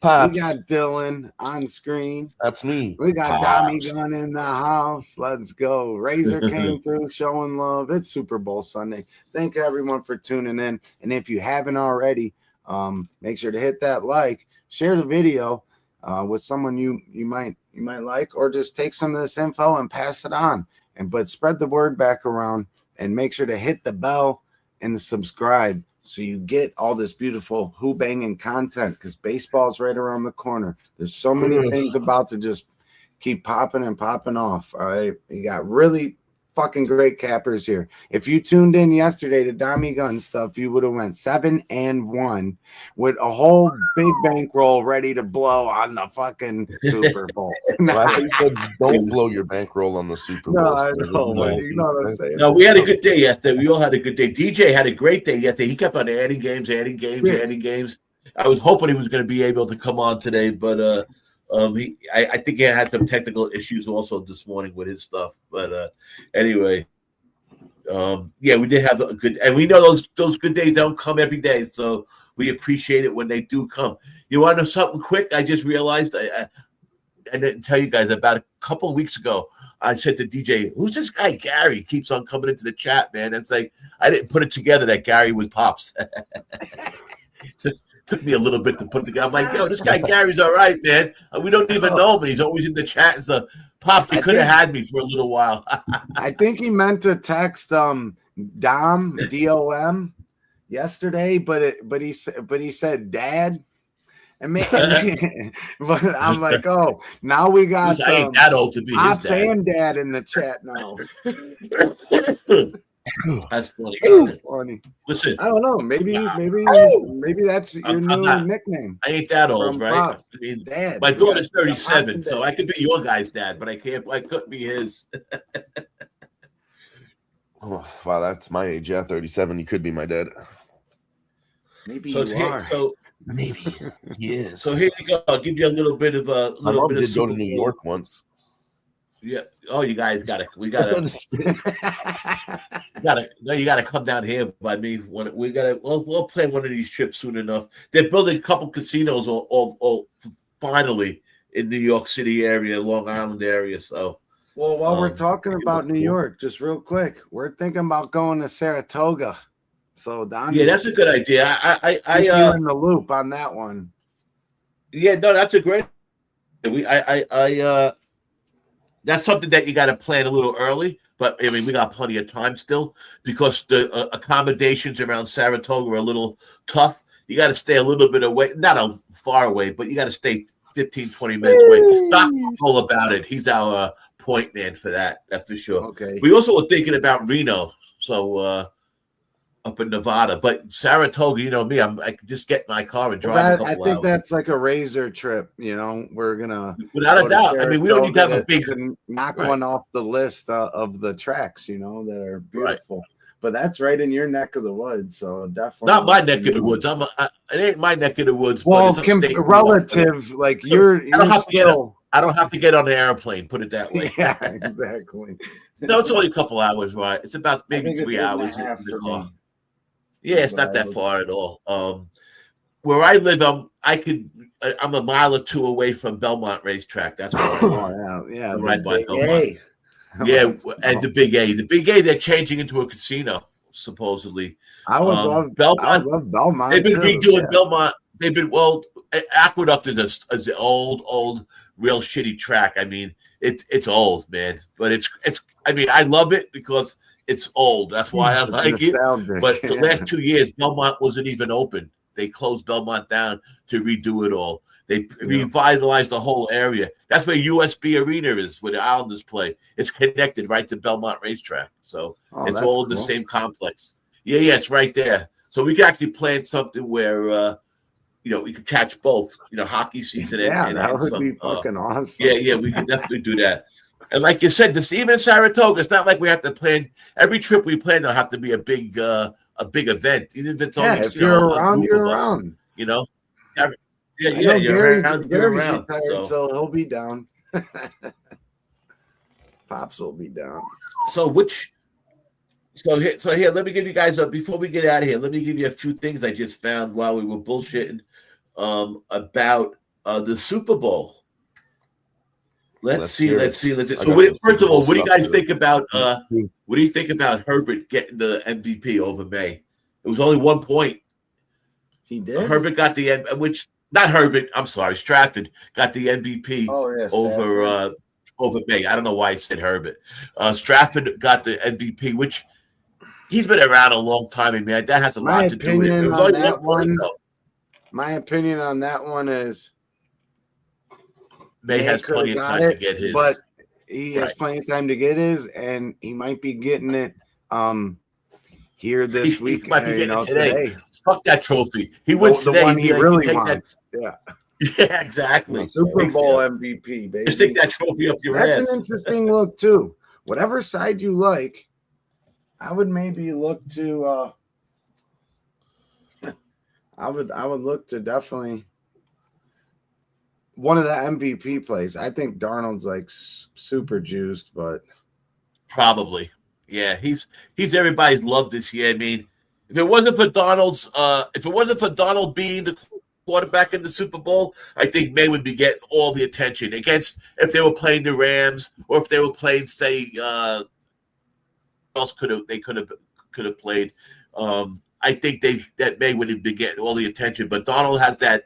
Pops. We got Dylan on screen. That's me. We got Pops. Dommy Gun in the house. Let's go. Razor came through showing love. It's Super Bowl Sunday. Thank everyone for tuning in. And if you haven't already, make sure to hit that like, share the video with someone you might like, or just take some of this info and pass it on. But spread the word back around, and make sure to hit the bell and the subscribe so you get all this beautiful Who-Bangin content, because baseball's right around the corner. There's so many things about to just keep popping and popping off. All right. You got really fucking great cappers here. If you tuned in yesterday to Dommy Gun stuff, you would have went 7-1 with a whole big bankroll ready to blow on the fucking Super Bowl. Well, I thought you said don't blow your bankroll on the Super Bowl. No, I know, but you know what I'm saying. No, we had a good day yesterday. We all had a good day. DJ had a great day yesterday. He kept on adding games. I was hoping he was going to be able to come on today, but I think he had some technical issues also this morning with his stuff. But anyway, yeah, we did have a good, and we know those good days don't come every day, so we appreciate it when they do come. You want to know something quick? I just realized I didn't tell you guys about a couple of weeks ago. I said to DJ, "Who's this guy Gary? He keeps on coming into the chat, man." And it's like I didn't put it together that Gary was Pops. Took me a little bit to put together. I'm like, yo, this guy Gary's all right, man. We don't even know him, but he's always in the chat and stuff. Pops, you could have had me for a little while. I think he meant to text Dom DOM yesterday, but he said Dad. And but I'm like, oh, now we got I ain't that old to be his Pops dad. and Dad in the chat now. That's funny. Funny. Listen, I don't know. Maybe that's your new nickname. I ain't that old, From right? Pop. I mean, Dad. my daughter's 37, Dad. so I could be your guy's dad, but I couldn't be his. Oh, wow, that's my age. Yeah, 37. You could be my dad. Maybe So you are. Maybe. Yes. So here you go. I'll give you a little bit of a My little mom bit did of go to Super New Bowl. York once. Yeah. Oh, you guys we gotta come down here by me. We'll plan one of these trips soon enough. They're building a couple casinos all finally in New York City area, Long Island area. So Well, while we're talking about New cool. York, just real quick, we're thinking about going to Saratoga. So Don, yeah, that's a good idea. you're in the loop on that one. Yeah, no, that's a great. That's something that you got to plan a little early. But I mean, we got plenty of time still because the accommodations around Saratoga are a little tough. You got to stay a little bit away, not far away, but you got to stay 15, 20 minutes away. Doc's all about it. He's our point man for that. That's for sure. Okay. We also were thinking about Reno, so up in Nevada. But Saratoga, you know me, I can just get in my car and drive a couple I think hours. that's like a razor trip. You know, we're gonna Without a doubt. I mean, we don't need to have a big knock one off the list of the tracks. You know, that are beautiful. Right. But that's right in your neck of the woods, so definitely not my neck of the woods. It ain't my neck of the woods. Well, relative, like you're still. I don't have to get on the airplane. Put it that way. Yeah, exactly. No, it's only a couple hours, right? It's about maybe 3 hours in the car. Yeah, it's not that far at all. Where I live, I'm a mile or two away from Belmont Racetrack. That's where I yeah, right by Belmont. Yeah, and the Big A. The Big A, they're changing into a casino, supposedly. I would love Belmont. I love Belmont. They've been redoing Belmont. They've been Aqueduct is an old, real shitty track. I mean, it's old, man. But it's. I mean, I love it because it's old. That's why I like it. But the last 2 years, Belmont wasn't even open. They closed Belmont down to redo it all. They revitalized the whole area. That's where USB Arena is, where the Islanders play. It's connected right to Belmont Racetrack. So it's all in the same complex. Yeah, it's right there. So we can actually plan something where, we could catch both, hockey season and that would some, be fucking awesome. Yeah, we could definitely do that. And like you said, even in Saratoga, it's not like we have to plan. Every trip we plan, there'll have to be a big event. Even if it's only if you're around, you're around. You're Gary's around. Retired, so he'll be down. Pops will be down. So here, let me give you guys before we get out of here. Let me give you a few things I just found while we were bullshitting about The Super Bowl. Let's see. So, first of all, what do you guys think about? What do you think about Herbert getting the MVP over May? It was only 1 point. He did. Herbert got the not Herbert. I'm sorry, Stratford got the MVP over May. I don't know why I said Herbert. Stratford got the MVP, which he's been around a long time, and man, that has a lot to do with it. It was only 1 point, though. My opinion on that one is May has plenty of time to get his, but he has plenty of time to get his, and he might be getting it here this week. He might be getting it today. Fuck that trophy. He wins the today. One he really wants. Yeah. Yeah, exactly. Super Bowl MVP, baby. Just take that trophy up your ass. That's an interesting look too. Whatever side you like, I would maybe look to. I would look to definitely one of the MVP plays. I think Darnold's like super juiced, but probably, yeah, he's everybody's love this year. I mean, if it wasn't for Donald being the quarterback in the Super Bowl, I think May would be getting all the attention against if they were playing the Rams or if they were playing, say, else could have played. I think that May would have been getting all the attention, but Donald has that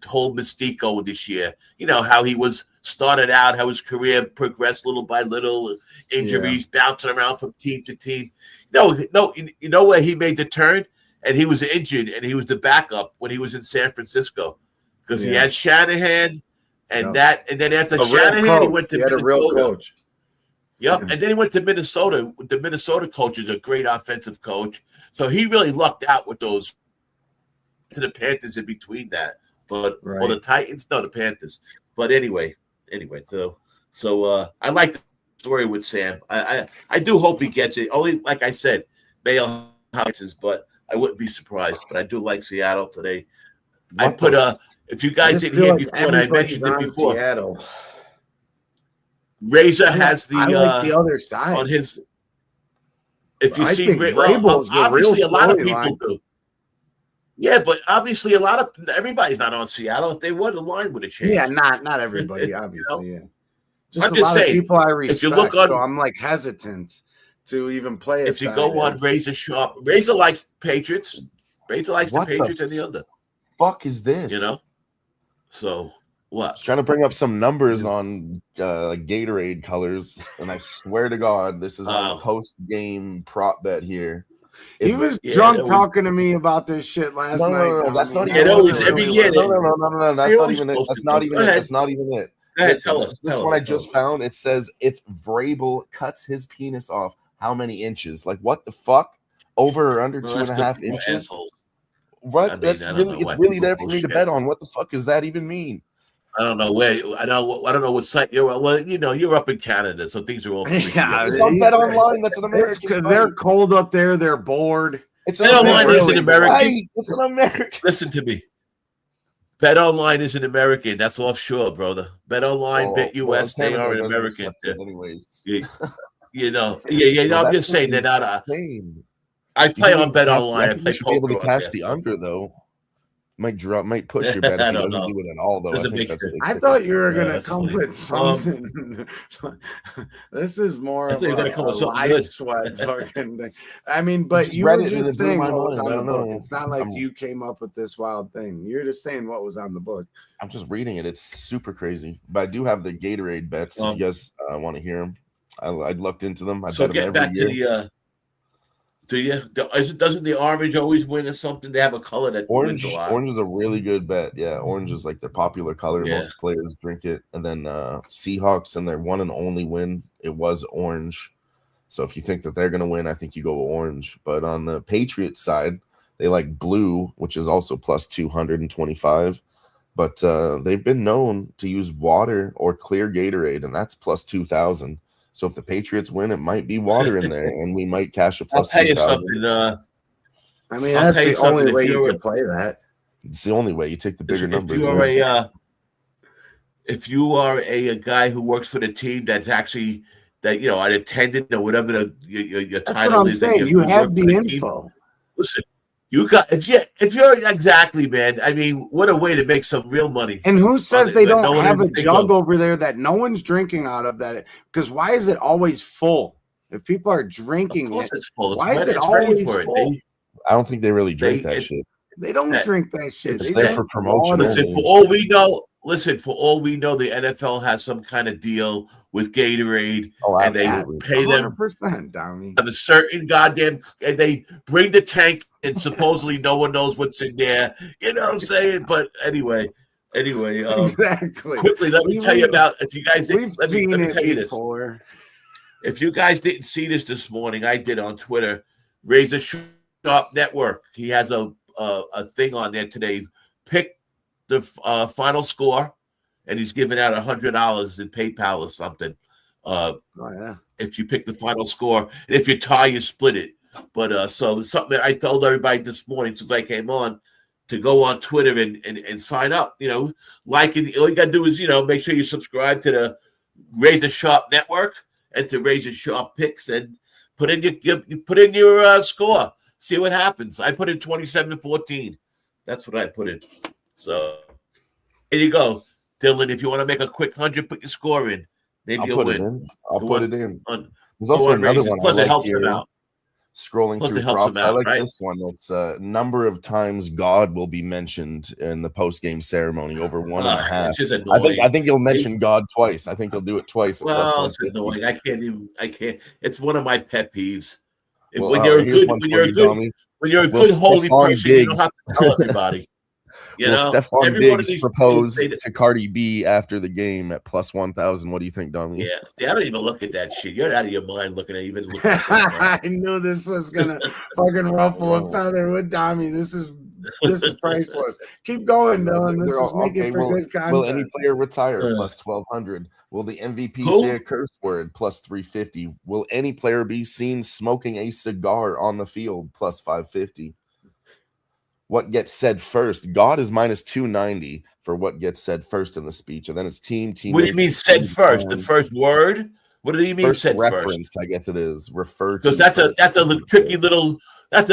whole mystique going this year. You know how he was started out, how his career progressed little by little, injuries bouncing around from team to team. No, you know where he made the turn, and he was injured, and he was the backup when he was in San Francisco because he had Shanahan, and then after Shanahan, he went to Minnesota. A real coach. Yep, and then he went to Minnesota. The Minnesota coach is a great offensive coach, so he really lucked out with those to the Panthers in between that. But or the Titans, no, the Panthers. But anyway, so I like the story with Sam. I do hope he gets it. Only like I said, Mayo Houses, but I wouldn't be surprised. But I do like Seattle today. I put if you guys didn't hear before, and I mentioned it before. Seattle. Razor has the other side on his. If you see, obviously a lot of people do. Yeah, but obviously everybody's not on Seattle. If they were, the line would have changed. Yeah, not everybody, obviously. Yeah, just I'm just saying. People I respect. If you look on, so I'm like hesitant to even play. If you go on Razor Sharp, Razor likes Patriots. Razor likes the Patriots and the under. Fuck is this? You know, so. What? I was trying to bring up some numbers on Gatorade colors, and I swear to God, this is on a post-game prop bet here. He was drunk talking to me about this shit last night. No, that's not even it. Every year. No. That's not even it. That's not even it. Tell us. This one I just found. It says if Vrabel cuts his penis off, how many inches? Like what the fuck? Over or under 2.5 inches? What? It's really there for me to bet on. What the fuck does that even mean? I don't know where. I don't know what site you're at. Well, you know, you're up in Canada, so things are all. It's on Bet Online. That's an American. They're cold up there. They're bored. Bet Online is an American. It's an American. Listen to me. Bet Online is an American. That's offshore, brother. Bet Online, Bet US, they are an American. Anyways, you know, I'm just saying they're not. I play on Bet Online. I play poker. Be able to catch the under though. Might push your bet if he doesn't do it at all, though. I thought you were gonna come with something. This is more of a light sweat fucking thing. I mean, but you were just saying what was on the book. It's not like you came up with this wild thing. You're just saying what was on the book. I'm just reading it. It's super crazy. But I do have the Gatorade bets. If you guys want to hear them, I looked into them. I bet them every year. Doesn't the orange always win or something? They have a color that wins a lot. Orange is a really good bet. Yeah, orange is like their popular color. Yeah. Most players drink it. And then Seahawks and their one and only win, it was orange. So if you think that they're going to win, I think you go orange. But on the Patriots side, they like blue, which is also plus 225. But they've been known to use water or clear Gatorade, and that's plus 2,000. So if the Patriots win, it might be water in there, and we might cash a plus. I'll tell you something. I mean, that's the only way you can play that. It's the only way. You take the bigger numbers. If you are a guy who works for the team that's actually an attendant or whatever your title is, you have the info. Listen, You got if you're exactly, man. I mean, what a way to make some real money. And who says they don't no one have a even think jug of. over there that no one's drinking out of that? Because why is it always full? If people are Of drinking course, it, it's full. It's why is ready. it It's ready always for it. full? I don't think they really drink that it- shit. They don't set. drink that shit. It's They there drink for promotion water. Listen, only. for all we know, the NFL has some kind of deal with Gatorade, Oh, and they absolutely. pay them 100%, Dommy. have a certain goddamn, and they bring the tank, and supposedly no one knows what's in there. You know what I'm saying? But anyway, Exactly. quickly, let me tell you about. If you guys, We've let me seen it tell you this. before. If you guys didn't see this morning, I did on Twitter. Razor Sharp Network. He has a thing on there today. Pick the final score, and he's giving out $100 in PayPal or something. Oh yeah. If you pick the final score, and if you tie, you split it. But so something that I told everybody this morning since I came on to go on Twitter and sign up. You know, like it, all you got to do is make sure you subscribe to the Razor Sharp Network and to Razor Sharp Picks and put in your score. See what happens. I put in 27-14. That's what I put in. So there you go, Dylan. If you want to make a quick 100, put your score in. Maybe you'll win. I'll put it in. There's Go also on another Razors. one Plus, I it like helps here. them out. Scrolling Plus, through it helps them props, I out, like right? this one. It's a number of times God will be mentioned in the post-game ceremony, over 1.5. That's just annoying. I think he'll mention God twice. I think he'll do it twice. At Well, it's +150. annoying. I can't. It's one of my pet peeves. Well, When you're a here's good, one when for you're a you, good, Dommy. when you're a Will good holy Stephon person, you don't Diggs- have to tell everybody. Will Stephon every one of Diggs these propose say that- to Cardi B after the game at +1,000? What do you think, Dommy? Yeah, see, I don't even look at that shit. You're out of your mind looking at even looking at that. I knew this was gonna fucking ruffle a feather with Dommy. This is priceless. Keep going, Dylan. This is making for good content. Will any player retire? +1,200. Will the MVP Who? say a curse word? +350. Will any player be seen smoking a cigar on the field? +550. What gets said first? God is -290 for what gets said first in the speech, and then it's teammates. What do you mean said first? The first word? What do you mean First said reference, first? I guess it is. Refer to. Because that's a tricky little. That's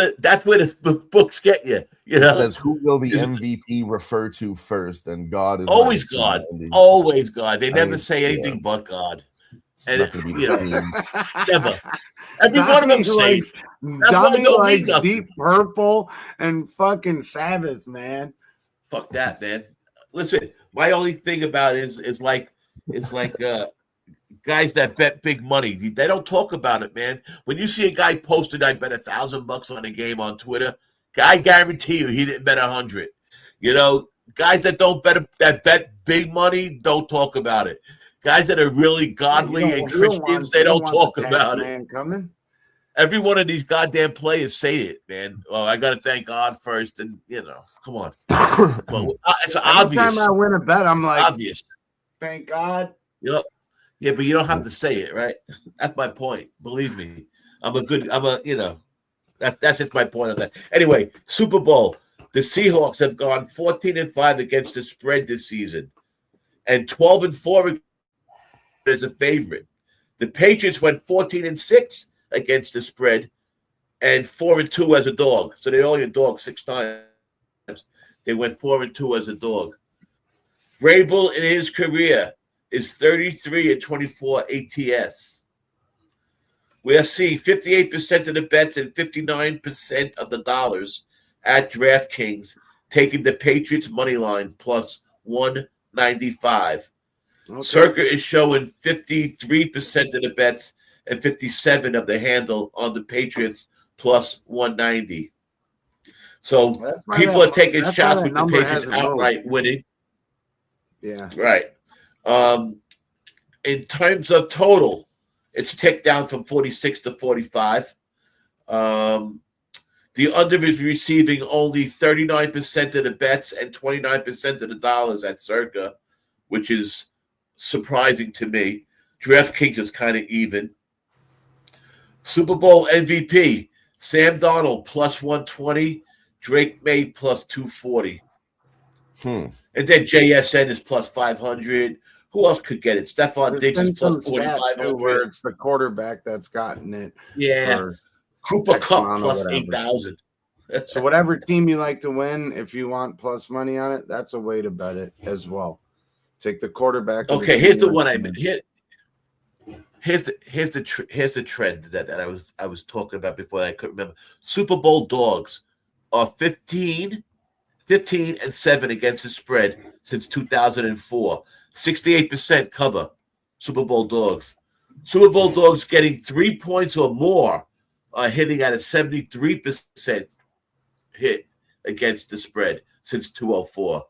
where the books get you. You know, It says, "Who will the Is it- MVP refer to first?" And God is always God. -290. Always God. They never mean, say anything but God. It's And not going to be you the know, team. never. Every one of them says. That's why it Dommy don't mean likes nothing. Deep Purple and fucking Sabbath, man. Fuck that, man. Listen, my only thing about it is like guys that bet big money. They don't talk about it, man. When you see a guy posted, I bet $1,000 on a game on Twitter, I guarantee you he didn't bet 100. You know, guys that bet big money don't talk about it. Guys that are really godly and Christians, they don't talk about it. Coming. Every one of these goddamn players say it, man. Oh, I got to thank God first, and come on. Well, it's obvious. Every time I win a bet, I'm like, Obvious. thank God. Yep. Yeah, but you don't have to say it, right? That's my point. Believe me, that's just my point on that. Anyway, Super Bowl. The Seahawks have gone 14-5 against the spread this season, and 12-4 as a favorite. The Patriots went 14-6 against the spread, and 4-2 as a dog. So they're only a dog 6 times. They went 4-2 as a dog. Vrabel in his career is 33-24 ATS. We are seeing 58% of the bets and 59% of the dollars at DraftKings taking the Patriots money line plus 195. Okay. Circa is showing 53% of the bets and 57 of the handle on the Patriots plus 190. So people are taking shots with the Patriots outright winning. Yeah. Right. In terms of total, it's ticked down from 46 to 45. The under is receiving only 39% of the bets and 29% of the dollars at Circa, which is surprising to me. DraftKings is kind of even. Super Bowl MVP, Sam Darnold plus 120, Drake May plus 240. And then JSN is plus 500. Who else could get it? Stephon Diggs is plus 4,500. Where it's the quarterback that's gotten it. Yeah. Cooper Cup plus 8,000. So whatever team you like to win, if you want plus money on it, that's a way to bet it as well. Take the quarterback. Okay, here's the one I meant. Here's the trend that I was talking about before. I couldn't remember. Super Bowl dogs are 15 and 7 against the spread since 2004. 68% cover. Super Bowl dogs. Super Bowl dogs getting 3 points or more are hitting at a 73% hit against the spread since 2004.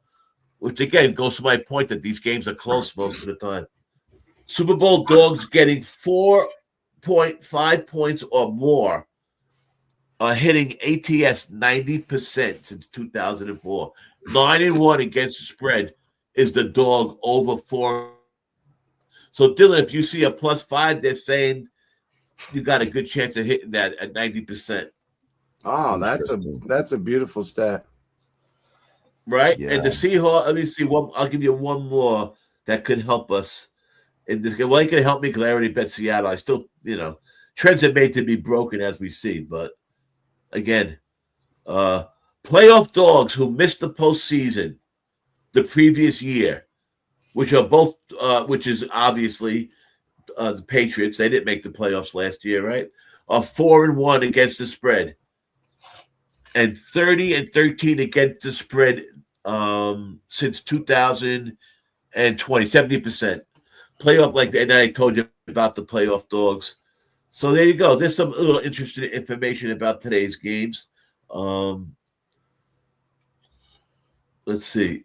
Which again goes to my point that these games are close most of the time. Super Bowl dogs getting 4.5 points or more are hitting ATS 90% since 2004. 9-1 against the spread is the dog over 4. So Dylan, if you see a +5, they're saying you got a good chance of hitting that at 90%. Oh, that's a beautiful stat. Right? Yeah. And the Seahawks, let me see one. I'll give you one more that could help us in this game. Well, it can help me because I already bet Seattle. I still, trends are made to be broken as we see. But again, playoff dogs who missed the postseason the previous year, which is obviously the Patriots. They didn't make the playoffs last year, right? Are 4-1 against the spread, and 30 and 13 against the spread since 2020, 70%. Playoff, like, and I told you about the playoff dogs. So there you go. There's some little interesting information about today's games. Let's see.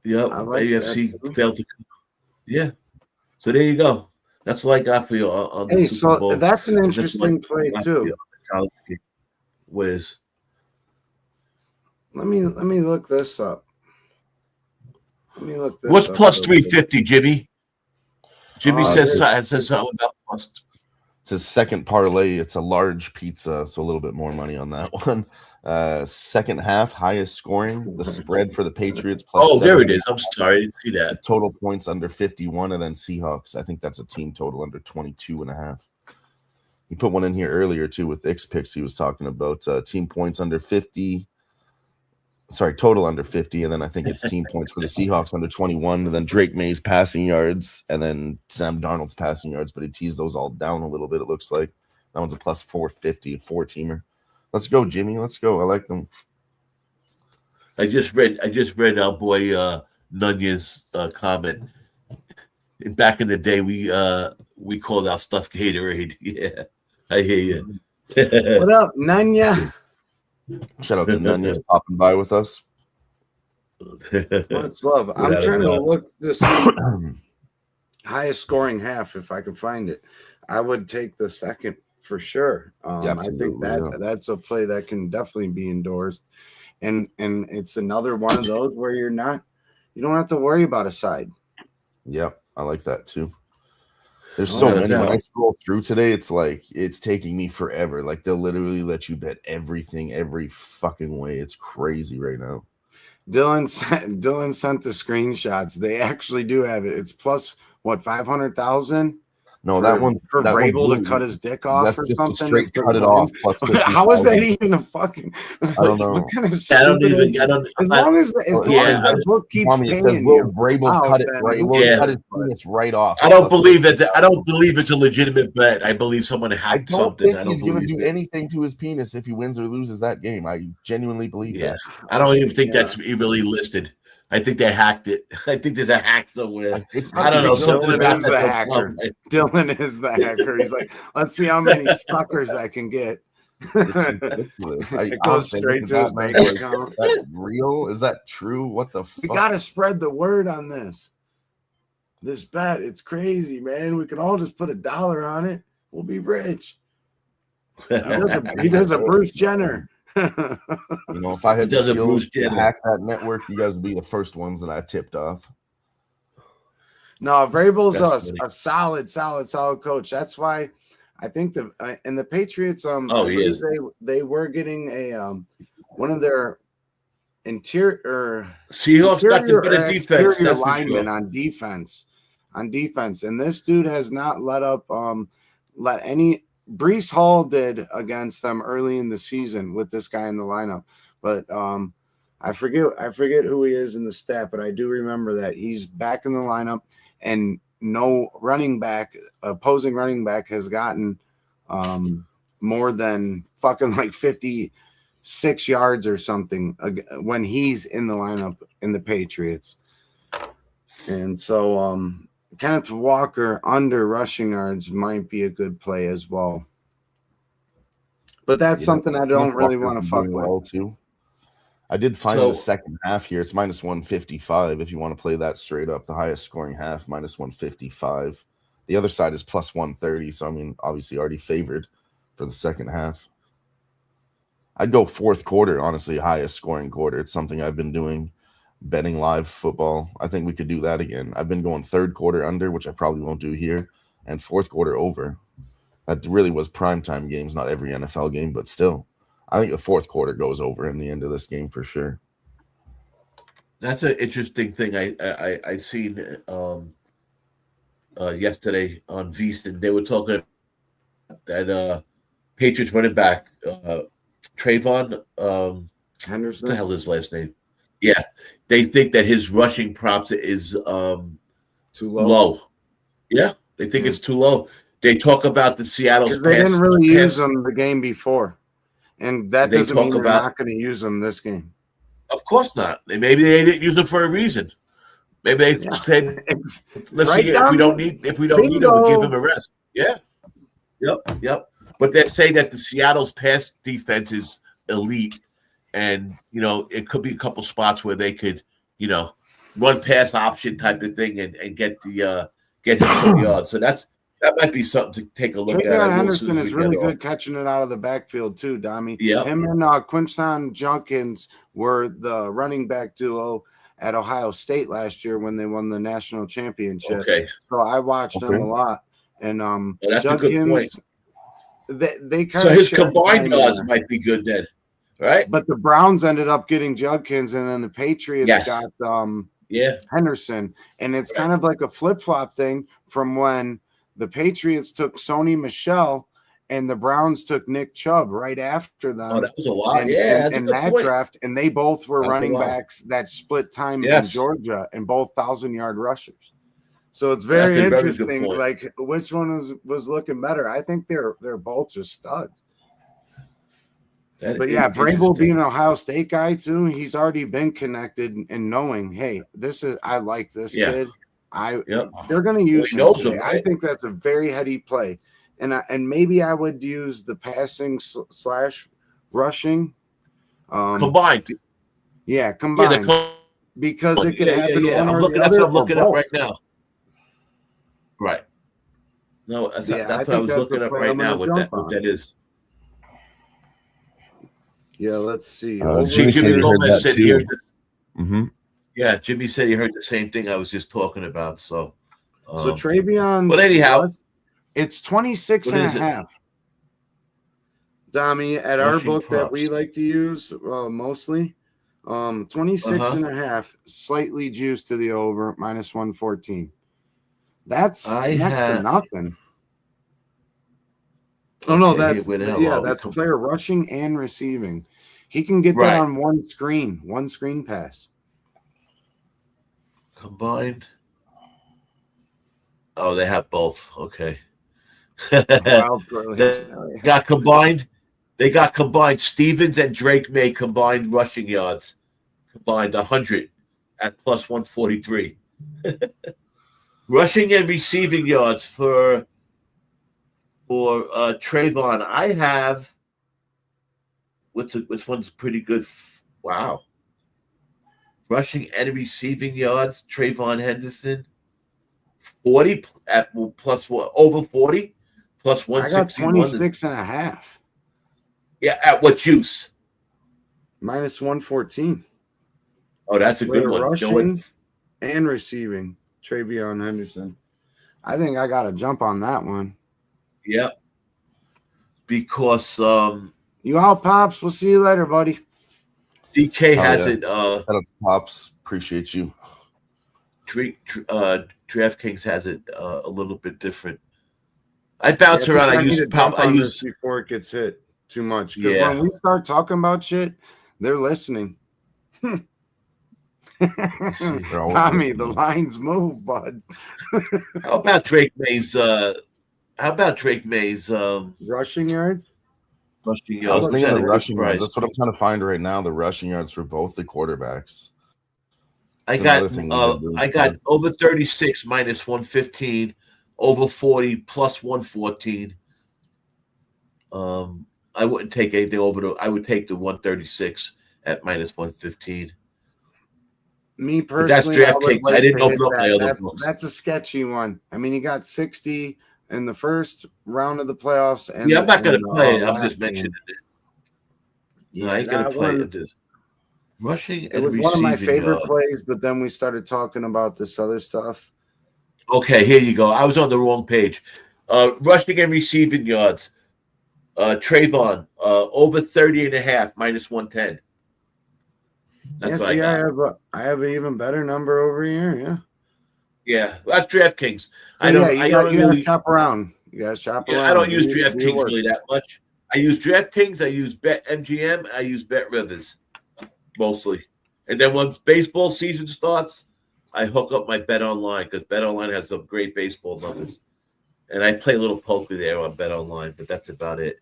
Yep, like AFC failed to. Yeah. So there you go. That's what I got for you on the Super Bowl. That's an interesting play too. Wiz. Let me look this up. What's plus 350, Jimmy? Jimmy says something about plus. It's his second parlay. It's a large pizza, so a little bit more money on that one. Second half, highest scoring. The spread for the Patriots plus. Oh, there it is. I'm sorry, I didn't see that. Total points under 51, and then Seahawks. I think that's a team total under 22.5. He put one in here earlier too with X picks. He was talking about team points under 50. Sorry, total under 50, and then I think it's team points for the Seahawks under 21, and then Drake May's passing yards, and then Sam Darnold's passing yards, but he teased those all down a little bit, it looks like. That one's a plus 450, 4-teamer. Let's go, Jimmy. Let's go. I like them. I just read our boy Nunya's comment. Back in the day, we called our stuff Gatorade. Yeah, I hear you. What up, Nunya? Shout out to Nunya's popping by with us. Much love. I'm trying to look this highest scoring half if I could find it. I would take the second for sure. I think that's a play that can definitely be endorsed, and it's another one of those where you don't have to worry about a side. Yep, I like that too. There's so many. When I scroll through today, it's like it's taking me forever. Like they'll literally let you bet everything every fucking way. It's crazy right now. Dylan sent the screenshots. They actually do have it. It's plus what 500,000. No, that one for Vrabel to cut his dick off that's or just something. Straight cut it off. Plus how is that even a fucking? I don't know. What kind of As long as the book keeps paying it says, you. Vrabel cut it right. Cut his penis right off. I don't believe that. I don't believe it's a legitimate bet. I believe someone hacked something. I don't think he's going to do anything to his penis if he wins or loses that game. I genuinely believe that. I don't even think that's really listed. I think they hacked it. I think there's a hack somewhere. I don't know. Something about the hacker. Dylan is the hacker. He's like, let's see how many suckers I can get. It goes straight to his bank account. Is that real? Is that true? What the fuck? We got to spread the word on this. This bet, it's crazy, man. We can all just put $1 on it. We'll be rich. He does a Bruce Jenner. If I had the skills to hack that network, you guys would be the first ones that I tipped off. No, Vrabel's a solid coach. That's why I think the Patriots. They were getting a one of their Seahawks got the better defense. That's lineman on defense, and this dude has not let up. Let any Brees Hall did against them early in the season with this guy in the lineup, but I forget who he is in the stat, but I do remember that he's back in the lineup, and no opposing running back has gotten more than fucking like 56 yards or something when he's in the lineup in the Patriots. And so Kenneth Walker under rushing yards might be a good play as well. But that's something I don't really want to fuck with. Too. I did find the second half here. It's minus 155 if you want to play that straight up. The highest scoring half, minus 155. The other side is plus 130. So, I mean, obviously already favored for the second half. I'd go fourth quarter, honestly, highest scoring quarter. It's something I've been doing, betting live football. I think we could do that again. I've been going third quarter under, which I probably won't do here, and fourth quarter over. That really was primetime games, not every NFL game, but still. I think the fourth quarter goes over in the end of this game for sure. That's an interesting thing. I seen yesterday on VSiN. They were talking that Patriots running back Trayvon Henderson. What the hell is his last name? Yeah, they think that his rushing props is too low. Yeah, they think it's too low. They talk about the Seattle's pass. They didn't really use him the game before. And that doesn't mean they're not going to use them this game. Of course not. Maybe they didn't use them for a reason. Maybe they said, "Let's see if we don't need him, we'll give him a rest." Yeah. Yep. But they're saying that the Seattle's pass defense is elite, and it could be a couple spots where they could, run pass option type of thing and get him some yards. So that might be something to take a look at. Henderson is really good catching it out of the backfield too, Dommy. Yeah. Him and Quinshon Judkins were the running back duo at Ohio State last year when they won the national championship. Okay. So I watched them a lot. And that's Judkins, a good point. They kind so of his combined yards might be good then, right? But the Browns ended up getting Judkins, and then the Patriots got Henderson. And it's kind of like a flip-flop thing from when the Patriots took Sony Michel and the Browns took Nick Chubb right after them. Oh, that was a lot. In that draft, and they both were running backs that split time in Georgia, and both 1,000-yard rushers. So it's very interesting. Like which one was looking better? I think they're both just studs. But yeah, Vrabel being an Ohio State guy too, he's already been connected and knowing, hey, I like this kid. They're going to use him. I think that's a very heady play, and maybe I would use the passing / rushing combined. Yeah, combined because it could happen. That's what I'm looking at right now. Right. No, that's what I was looking at right now. What that is. Yeah, let's see. Jimmy Gomez said here. Yeah, Jimmy said he heard the same thing I was just talking about. So Travion. But anyhow, it's 26.5. Dommy, at our book that we like to use mostly, 26.5, slightly juiced to the over, minus 114. That's next to nothing. Oh no, that's the player rushing and receiving. He can get that on one screen pass. Combined. Oh, they have both. Okay. They got combined. Stevens and Drake May combined rushing yards. Combined 100 at plus 143. Rushing and receiving yards for Trayvon. I have which one's pretty good? Wow. Rushing and receiving yards, Trayvon Henderson, 40 at plus what? Over 40 plus 161. I got 26.5. Yeah, at what juice? Minus 114. Oh, that's a good one. Rushing and receiving, Travion Henderson. I think I got to jump on that one. Yeah. Because you out, Pops. We'll see you later, buddy. DK has it. Pops, appreciate you. DraftKings has it a little bit different. I bounce around. I need use to jump I on use this before it gets hit too much. Because Yeah. when we start talking about shit, they're listening. They're always Tommy, listening. the lines move, bud. How about Drake May's Rushing yards? rushing I was yards? thinking the At a good rushing yards. price. That's what I'm trying to find right now. The rushing yards for both the quarterbacks. I That's got another thing we've been doing, I got because- over 36 minus 115, over 40 plus 114. I wouldn't take anything over I would take the 136 at minus 115. Me But that's personally, I would DraftKings. like I didn't to open hit up my that. other books. That's a sketchy one. I mean, he got 60 in the first round of the playoffs. And Yeah, I'm not going to play it. I'm last just mentioning game. it. No, I ain't going to that play one- it. Rushing It and was one of my receiving favorite yards. plays, but then we started talking about this other stuff. Okay, here you go. I was on the wrong page. Rushing and receiving yards. Trayvon, over 30.5, minus 110. That's what I got. I have an even better number over here. Yeah. Yeah, that's DraftKings. So I don't. you I gotta don't really shop around. You gotta shop around. I don't use Do your DraftKings work. really that much. I use DraftKings. I use BetMGM. I use BetRivers mostly. And then when baseball season starts, I hook up my Bet Online because Bet Online has some great baseball numbers. And I play a little poker there on Bet Online, but that's about it.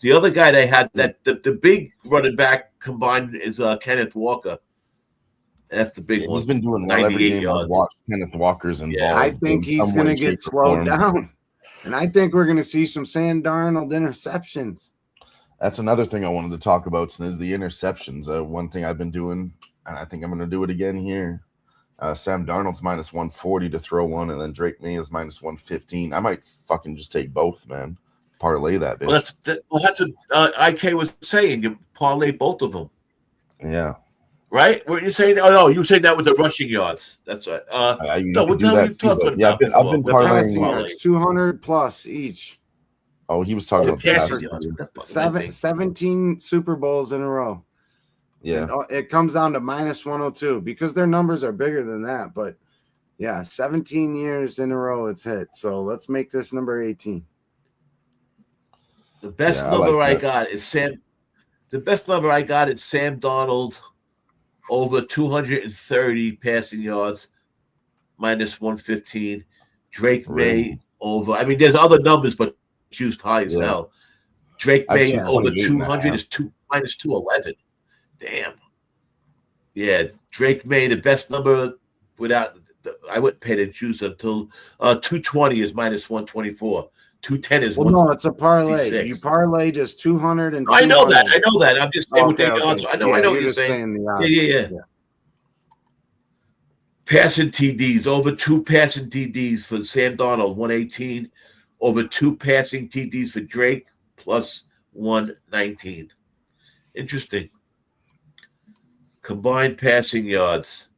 The other guy they had that the big running back combined is Kenneth Walker. That's the big one. He's been doing well every 98 game. yards. I've watched Kenneth Walker's involved. Yeah. I think in he's some going to way, get shape, or slowed form. down. And I think we're going to see some Sam Darnold interceptions. That's another thing I wanted to talk about is the interceptions. One thing I've been doing, and I think I'm going to do it again here. Sam Darnold's minus 140 to throw one, and then Drake May is minus 115. I might fucking just take both, man. Parlay that, bitch. Well, that's what IK was saying. You parlay both of them. Yeah. Right? Were you saying? Oh no, you were saying that with the rushing yards. That's right. You No, could what do the hell were that you too, talking but yeah, about? I've been before? parlaying. Parlay. 200 plus each. Oh, he was talking about passing passing. yards. 17 Super Bowls in a row. Yeah. And it comes down to minus 102 because their numbers are bigger than that. But yeah, 17 years in a row it's hit. So let's make this number 18. The best Yeah, number like I that. got is Sam. The best number I got is Sam Donald over 230 passing yards, minus 115. Drake May over. I mean, there's other numbers, but juiced high as hell. Drake I've May seen over 28 200 is minus 211. Damn. Yeah, Drake May, the best number without. I wouldn't pay the juice until 220 is minus 124. 210 is Well, no, it's a parlay. 166. You parlay just 200 and I know 200. that. I'm just saying what they odds. I know what you're just saying. the odds. Yeah. Passing TDs, over 2 passing TDs for Sam Darnold, 118. Over 2 passing TDs for Drake, plus 119. Interesting. Combined passing yards.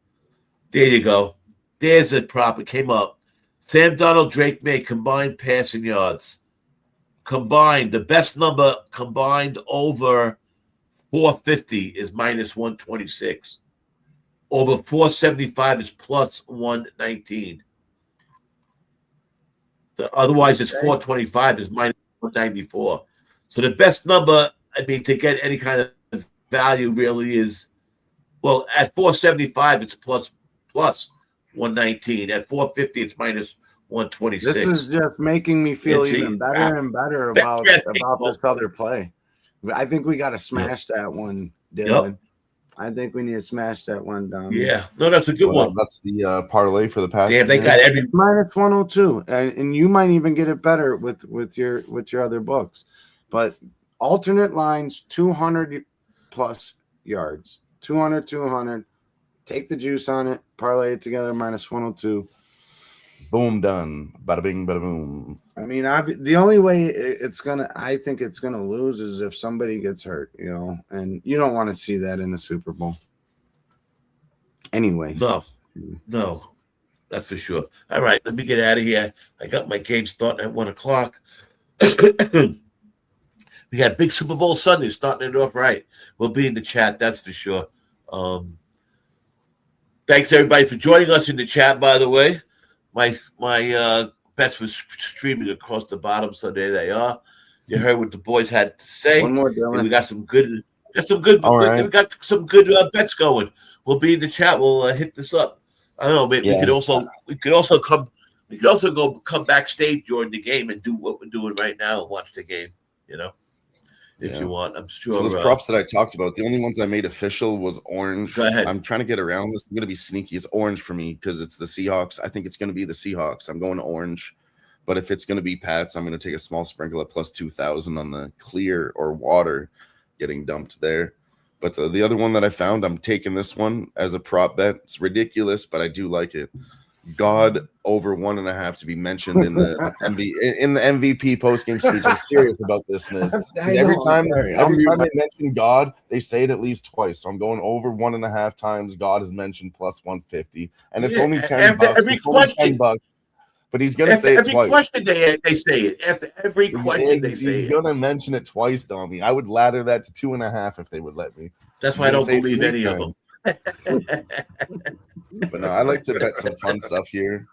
There you go. There's a prop. It came up. Sam Darnold, Drake May, combined passing yards. Combined, the best number combined over 450 is minus 126. Over 475 is plus 119. Otherwise, it's 425 is minus 194. So the best number, I mean, to get any kind of value really is, well, at 475, it's plus 119. At 450, it's minus 126. This is just making me feel even better and better about this other play. I think we got to smash that one, Dylan. Yep. I think we need to smash that one down. Yeah. No, that's a good one. That's the parlay for the past. Damn, they got every minus 102. And you might even get it better with your other books. But alternate lines, 200 plus yards. 200. Take the juice on it, parlay it together, minus 102. Boom, done. Bada bing, bada boom. I mean, the only way I think it's gonna lose is if somebody gets hurt, and you don't want to see that in the Super Bowl. Anyway, no, that's for sure. All right, let me get out of here. I got my game starting at 1:00. We got big Super Bowl Sunday starting it off right. We'll be in the chat, that's for sure. Thanks everybody for joining us in the chat. By the way, my bets were streaming across the bottom, so there they are. You heard what the boys had to say. One more, And Dylan. we got some good, All right. we got some good bets going. We'll be in the chat. We'll hit this up. I don't know. We Yeah. could also come backstage during the game and do what we're doing right now and watch the game. You know, if you want. I'm sure. So those props that I talked about, the only ones I made official was orange. Go ahead. I'm trying to get around this. I'm going to be sneaky. It's orange for me because it's the Seahawks. I think it's going to be the Seahawks. I'm going orange. But if it's going to be Pats, I'm going to take a small sprinkle at plus 2,000 on the clear or water getting dumped there. But the other one that I found, I'm taking this one as a prop bet. It's ridiculous, but I do like it. God over 1.5 to be mentioned in the MVP postgame speech. I'm serious about this, Niz. Every time they mention God, they say it at least twice. So I'm going over 1.5 times. God is mentioned plus 150, and it's only $10. Every question. $10. But he's going to say it twice. Every question they say it. After every question they say it. He's going to mention it twice, Dommy. I would ladder that to 2.5 if they would let me. That's why I don't believe any of them. But no, I like to bet some fun stuff here.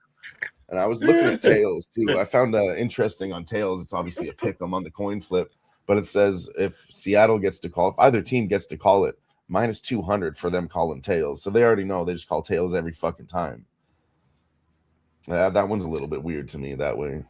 And I was looking at tails too. I found interesting on tails. It's obviously a pick 'em on the coin flip, but it says if Seattle gets to call, if either team gets to call it, minus 200 for them calling tails. So they already know they just call tails every fucking time. That one's a little bit weird to me that way.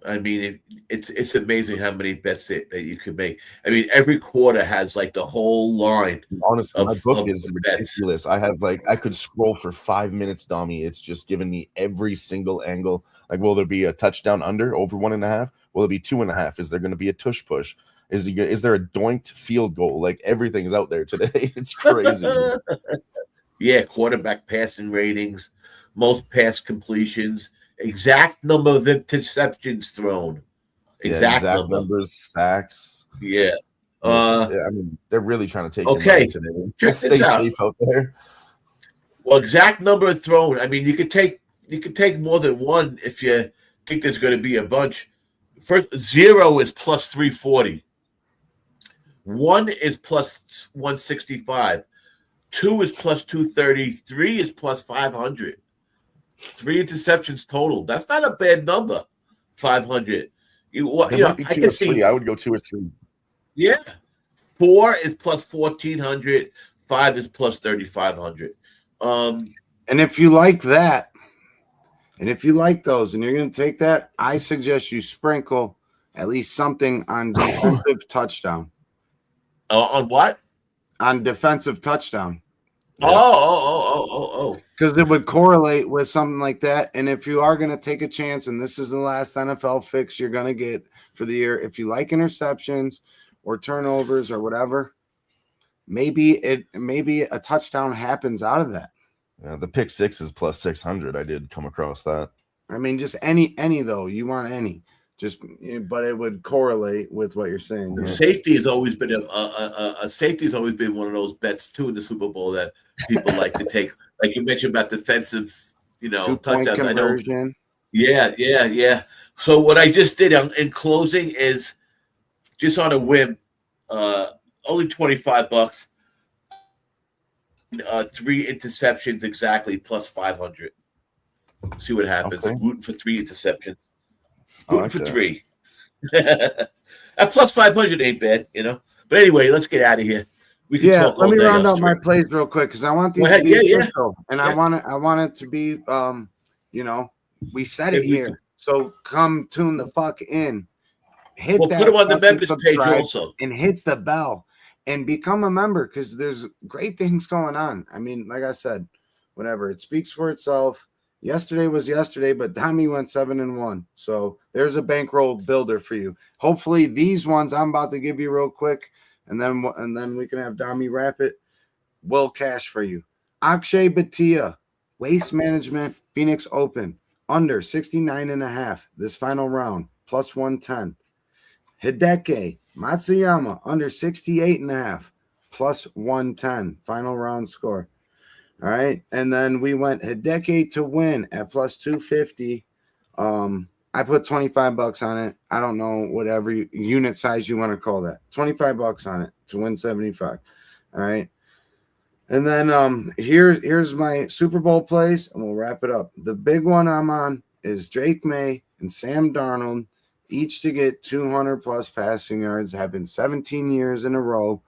I mean, it's amazing how many bets that you could make. I mean, every quarter has like the whole line. Honestly, my book is ridiculous. I have I could scroll for 5 minutes, Dommy. It's just giving me every single angle. Like, will there be a touchdown under over 1.5? Will it be 2.5? Is there going to be a tush push? Is there a doinked field goal? Like, everything's out there today. It's crazy. Yeah, quarterback passing ratings, most pass completions, exact number of interceptions thrown, exact numbers, sacks. Yeah. I mean, they're really trying to take. Okay, today. Check Stay this out. safe out there. Well, exact number of thrown. I mean, you could take more than one if you think there's going to be a bunch. First, 0 is plus 340. 1 is plus 165. 2 is plus 230. 3 is plus 500. 3 interceptions total. That's not a bad number. 500. I can see. I would go 2 or 3. Yeah. 4 is plus 1,400. 5 is plus 3,500. And if you like that, and if you like those, and you're going to take that, I suggest you sprinkle at least something on defensive touchdown. On what? On defensive touchdown. Yeah. Oh. Because it would correlate with something like that. And if you are going to take a chance, and this is the last NFL fix you're going to get for the year, if you like interceptions or turnovers or whatever, maybe a touchdown happens out of that. Yeah, the pick 6 is plus 600. I did come across that. I mean, just any though. You want any. But it would correlate with what you're saying. Yeah. Safety has always been a safety has always been one of those bets too in the Super Bowl that people like to take. Like you mentioned about defensive, touchdowns. Conversion. I know. Yeah. So what I just did in closing is just on a whim, only $25. 3 interceptions exactly plus 500. See what happens. Okay. Rooting for 3 interceptions. Like for that. 3. At plus 500 ain't bad, But anyway, let's get out of here. We can talk all let me day round out my plays real quick because I want these to be official, and I want it to be, we said it here. So come tune the fuck in. Put them on the members page also, and hit the bell and become a member because there's great things going on. I mean, like I said, whatever, it speaks for itself. Yesterday was yesterday, but Dommy went 7-1. So there's a bankroll builder for you. Hopefully these ones I'm about to give you real quick, and then we can have Dommy wrap it. Will cash for you. Akshay Bhatia, Waste Management, Phoenix Open, under 69.5 this final round, plus 110. Hideki Matsuyama, under 68.5, plus 110 final round score. All right, and then we went Hideki to win at plus 250. I put $25 on it. I don't know whatever unit size you want to call that. $25 on it to win 75. All right, and then here's my Super Bowl plays, and we'll wrap it up. The big one I'm on is Drake May and Sam Darnold, each to get 200 plus passing yards, have been 17 years in a row.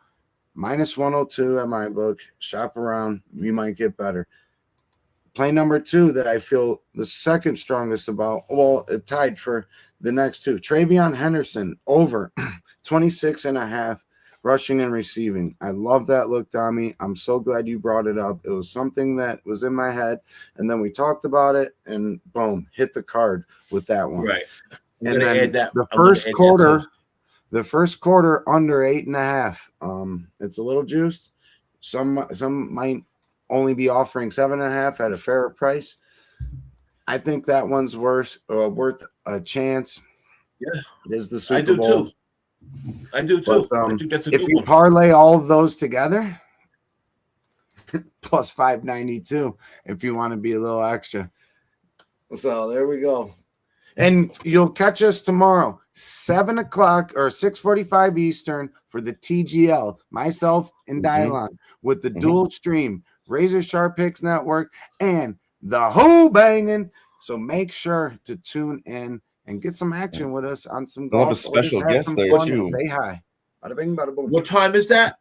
Minus 102 at my book. Shop around. You might get better. Play number 2 that I feel the second strongest about. Well, it tied for the next 2. Travion Henderson over 26.5 rushing and receiving. I love that look, Dommy. I'm so glad you brought it up. It was something that was in my head, and then we talked about it, and boom, hit the card with that one. Right. And then the first quarter under 8.5. It's a little juiced. Some might only be offering 7.5 at a fairer price. I think that one's worth a chance. Yeah, it is the Super Bowl. I do too. But, I think that's a if good you one. parlay all of those together, plus 592 if you want to be a little extra. So there we go. And you'll catch us tomorrow, 7 o'clock or 6:45 Eastern for the TGL, myself and Dylon, with the dual stream, Razor Sharp Picks Network, and the Who-Bangin. So make sure to tune in and get some action with us on some golf. We'll have a special guest there too. Say hi. Bada bing, bada boom. What time is that?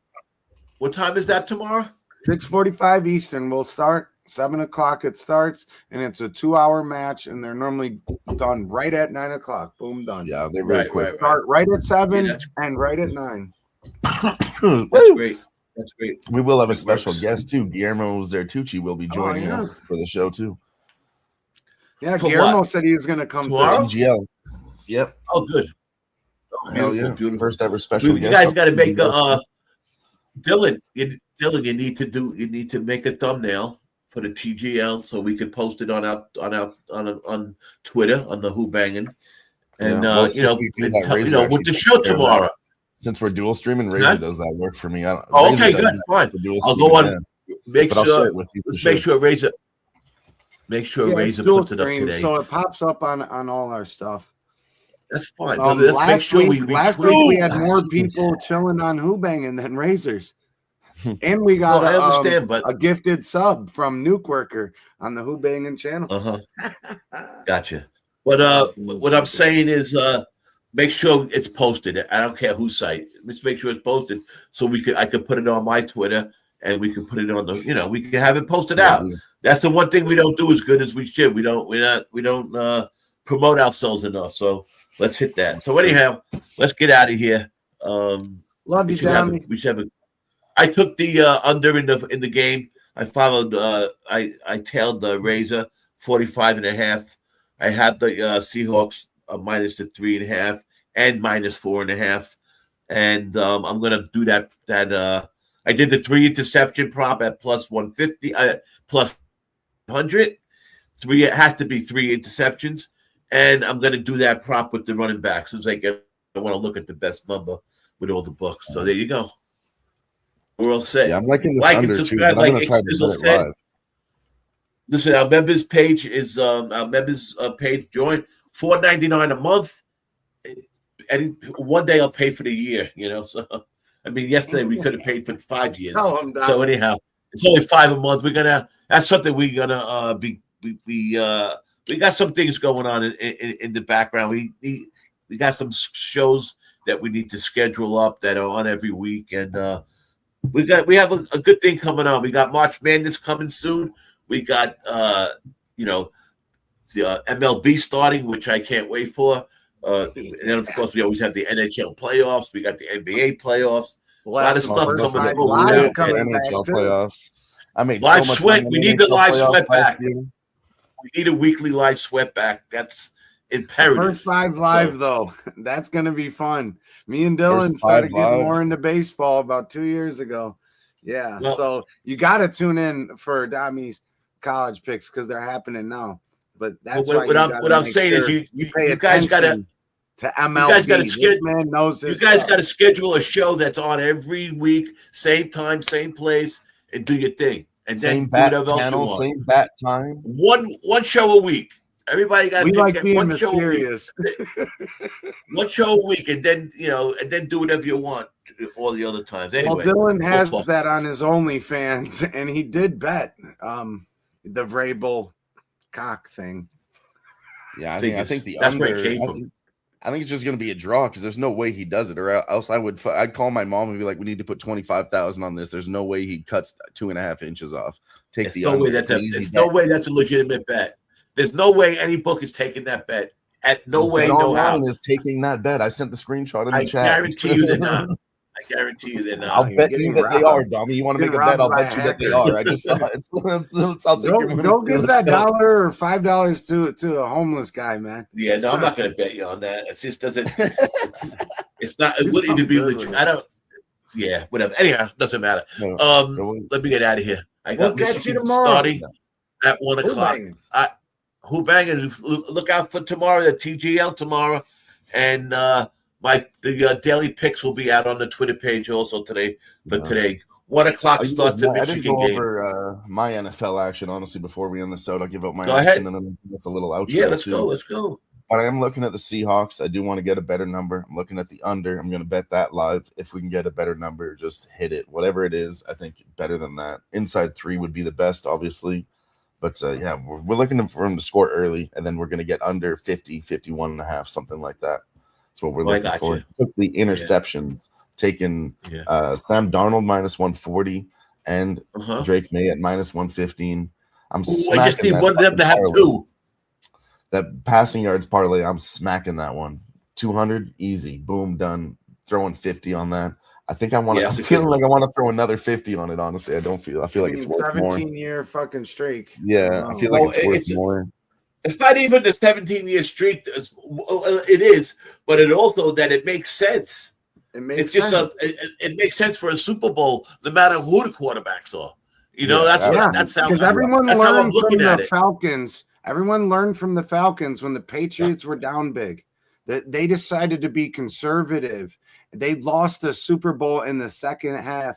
What time is that tomorrow? 6:45 Eastern. We'll start. 7 o'clock it starts, and it's a 2-hour match, and they're normally done right at 9 o'clock. Boom, done. Yeah, they're very quick. Start right at 7 and right at 9. That's great. That's great. We will have a special guest too. Guillermo Zertucci will be joining us for the show too. Yeah, For Guillermo what? said he was going to come Tomorrow? TGL. Yep. Oh, good. Oh, Hell beautiful, yeah. beautiful. First ever special You guest. guys got to make a Dylan. Dylan, you need to make a thumbnail for the TGL so we can post it on Twitter on the Who-Bangin. And well, with the show tomorrow. Since we're dual streaming, Razor does that work for me. Okay, good, fine. I'll go on. Make sure Razor. Make sure Razor puts it up today, so it pops up on all our stuff. That's fine. Last week we had more people chilling on Who-Bangin than Razors. And we got I understand, but a gifted sub from Nuke Worker on the Who-Bangin channel. Gotcha. But what I'm saying is make sure it's posted. I don't care whose site. Just make sure it's posted so I could put it on my Twitter and we can put it on the we can have it posted out. That's the one thing we don't do as good as we should. We don't promote ourselves enough. So let's hit that. So anyhow, let's get out of here. Love you, Dommy. We should have I took the under in the game. I followed. I tailed the Razor 45.5. I had the Seahawks minus the 3.5 and minus 4.5, and I'm gonna do that. I did the 3 interception prop at plus 150, plus 100. It has to be 3 interceptions, and I'm gonna do that prop with the running back. So I want to look at the best number with all the books. So there you go. We're all set. Yeah, I'm liking this under too. I'm going to try to do it live. Listen, our members page is page join $4.99 a month. And one day I'll pay for the year. So I mean, yesterday we could have paid for 5 years. So anyhow, it's only $5 a month. That's something we're gonna we got some things going on in the background. We got some shows that we need to schedule up that are on every week, and we have a good thing coming on. We got March Madness coming soon. We got the MLB starting, which I can't wait for. And then of course we always have the NHL playoffs. We got the NBA playoffs. A lot of stuff coming up. NHL playoffs. I mean, live sweat. We need the live sweat back. We need a weekly live sweat back. That's imperative. First 5 live though, that's gonna be fun. Me and Dylan started getting more into baseball about 2 years ago. Yeah, so you got to tune in for Dommy's college picks because they're happening now. But that's what I'm saying is you guys got to MLB. You guys got to schedule. You guys got to schedule a show that's on every week, same time, same place, and do your thing. And then do whatever else you want. Same bat time. One show a week. Everybody got to like being one mysterious. One show a week, and then do whatever you want all the other times. Anyway, well, Dylan has that on his OnlyFans, and he did bet the Vrabel cock thing. Yeah, I figures. think the That's under. where it came from. I think it's just going to be a draw because there's no way he does it, or else I'd call my mom and be like, "We need to put 25,000 on this." There's no way he cuts 2.5 inches off. Take There's the no under. way there's no way that's a legitimate bet. There's no way any book is taking that bet. At no way, no how. Is taking that bet. I sent the screenshot in the chat. I guarantee you they're not. I guarantee you they're not. I'll bet you that they are, Dommy. You want to make a bet? I'll bet you that they are. I just saw it. I'll take your money. Go give that $1 or $5 to a homeless guy, man. Yeah, no, I'm not going to bet you on that. It just doesn't. It's not. It wouldn't even be legit. I don't. Yeah, whatever. Anyhow, doesn't matter. Let me get out of here. I got Michigan starting at 1 o'clock. Who-Bangin? Look out for tomorrow, the TGL tomorrow, and the daily picks will be out on the Twitter page also today. For today, 1 o'clock start the Michigan game. Over my NFL action, honestly. Before we end this out, I'll give out my go action ahead. and then that's a little outro. Yeah, let's go. But I am looking at the Seahawks. I do want to get a better number. I'm looking at the under. I'm going to bet that live. If we can get a better number, just hit it. Whatever it is, I think better than that. Inside 3 would be the best, obviously. But, yeah, we're looking for him to score early, and then we're going to get under 50, 51.5, something like that. That's what we're looking for. Took the interceptions, taking Sam Darnold minus 140 and Drake May at minus 115. I just need one of them to have 2. That passing yards parlay, I'm smacking that one. 200, easy. Boom, done. Throwing 50 on that. I think I want to. I'm feeling like I want to throw another 50 on it. Honestly, I feel like it's worth more. 17-year fucking streak. Yeah, I feel like it's worth more. It's not even the 17-year streak. It is, but it also that it makes sense. It makes sense for a Super Bowl, no matter who the quarterbacks are. You know, that's how everyone that's learned how I'm looking from at the it. Falcons. Everyone learned from the Falcons when the Patriots were down big. That they decided to be conservative. They lost a Super Bowl in the second half,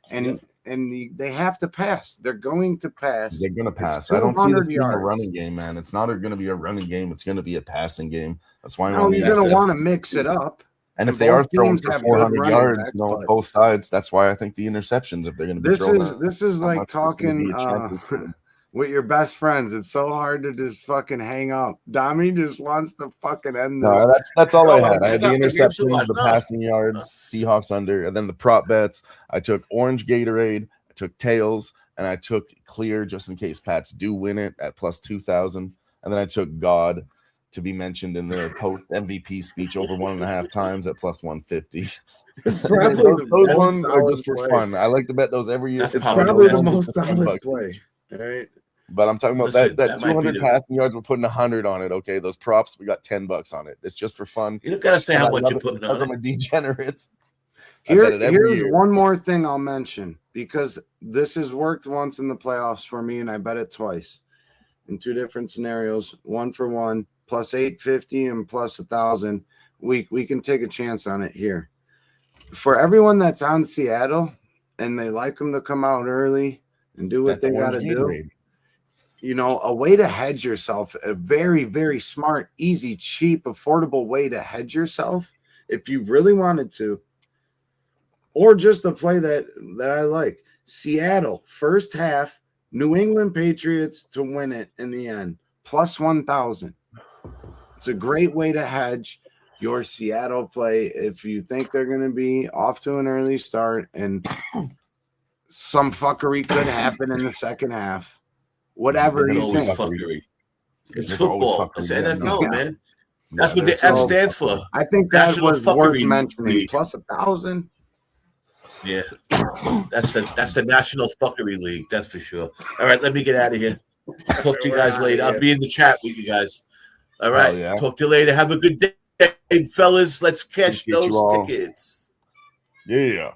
and they have to pass. They're going to pass. They're going to pass. I don't see this being a running game, man. It's not going to be a running game. It's going to be a passing game. That's why you're going to want to mix it up. And if they are throwing for 400 yards, both sides, that's why I think the interceptions, if they're going to be throwing. This is like talking with your best friends. It's so hard to just fucking hang up. Dommy just wants to fucking end this. No, that's all I had. I had the interceptions, the passing yards, Seahawks under, and then the prop bets. I took orange Gatorade, I took tails, and I took clear just in case Pats do win it at plus 2,000. And then I took God to be mentioned in the post MVP speech over 1.5 times at plus 150. Those ones are just for fun. I like to bet those every year. It's probably the most solid play. All right. But I'm talking about that 200 passing yards. We're putting 100 on it. Okay, those props we got $10 on it. It's just for fun. You don't gotta say how much you're putting on. I'm a degenerate. Here's one more thing I'll mention because this has worked once in the playoffs for me, and I bet it twice in 2 different scenarios. 1 for 1, plus 850 and plus 1,000. We can take a chance on it here. For everyone that's on Seattle and they like them to come out early and do what they got to do. You know, a way to hedge yourself, a very, very smart, easy, cheap, affordable way to hedge yourself if you really wanted to, or just a play that I like. Seattle, first half, New England Patriots to win it in the end, plus 1,000. It's a great way to hedge your Seattle play if you think they're going to be off to an early start and some fuckery could happen in the second half. Whatever you think. It's football. It's NFL, man. That's what the F stands for. I think that was worth mentioning. Plus 1,000. Yeah, that's the National Fuckery League. That's for sure. All right, let me get out of here. Talk to you guys later. I'll be in the chat with you guys. All right, talk to you later. Have a good day, fellas. Let's catch those tickets. Yeah.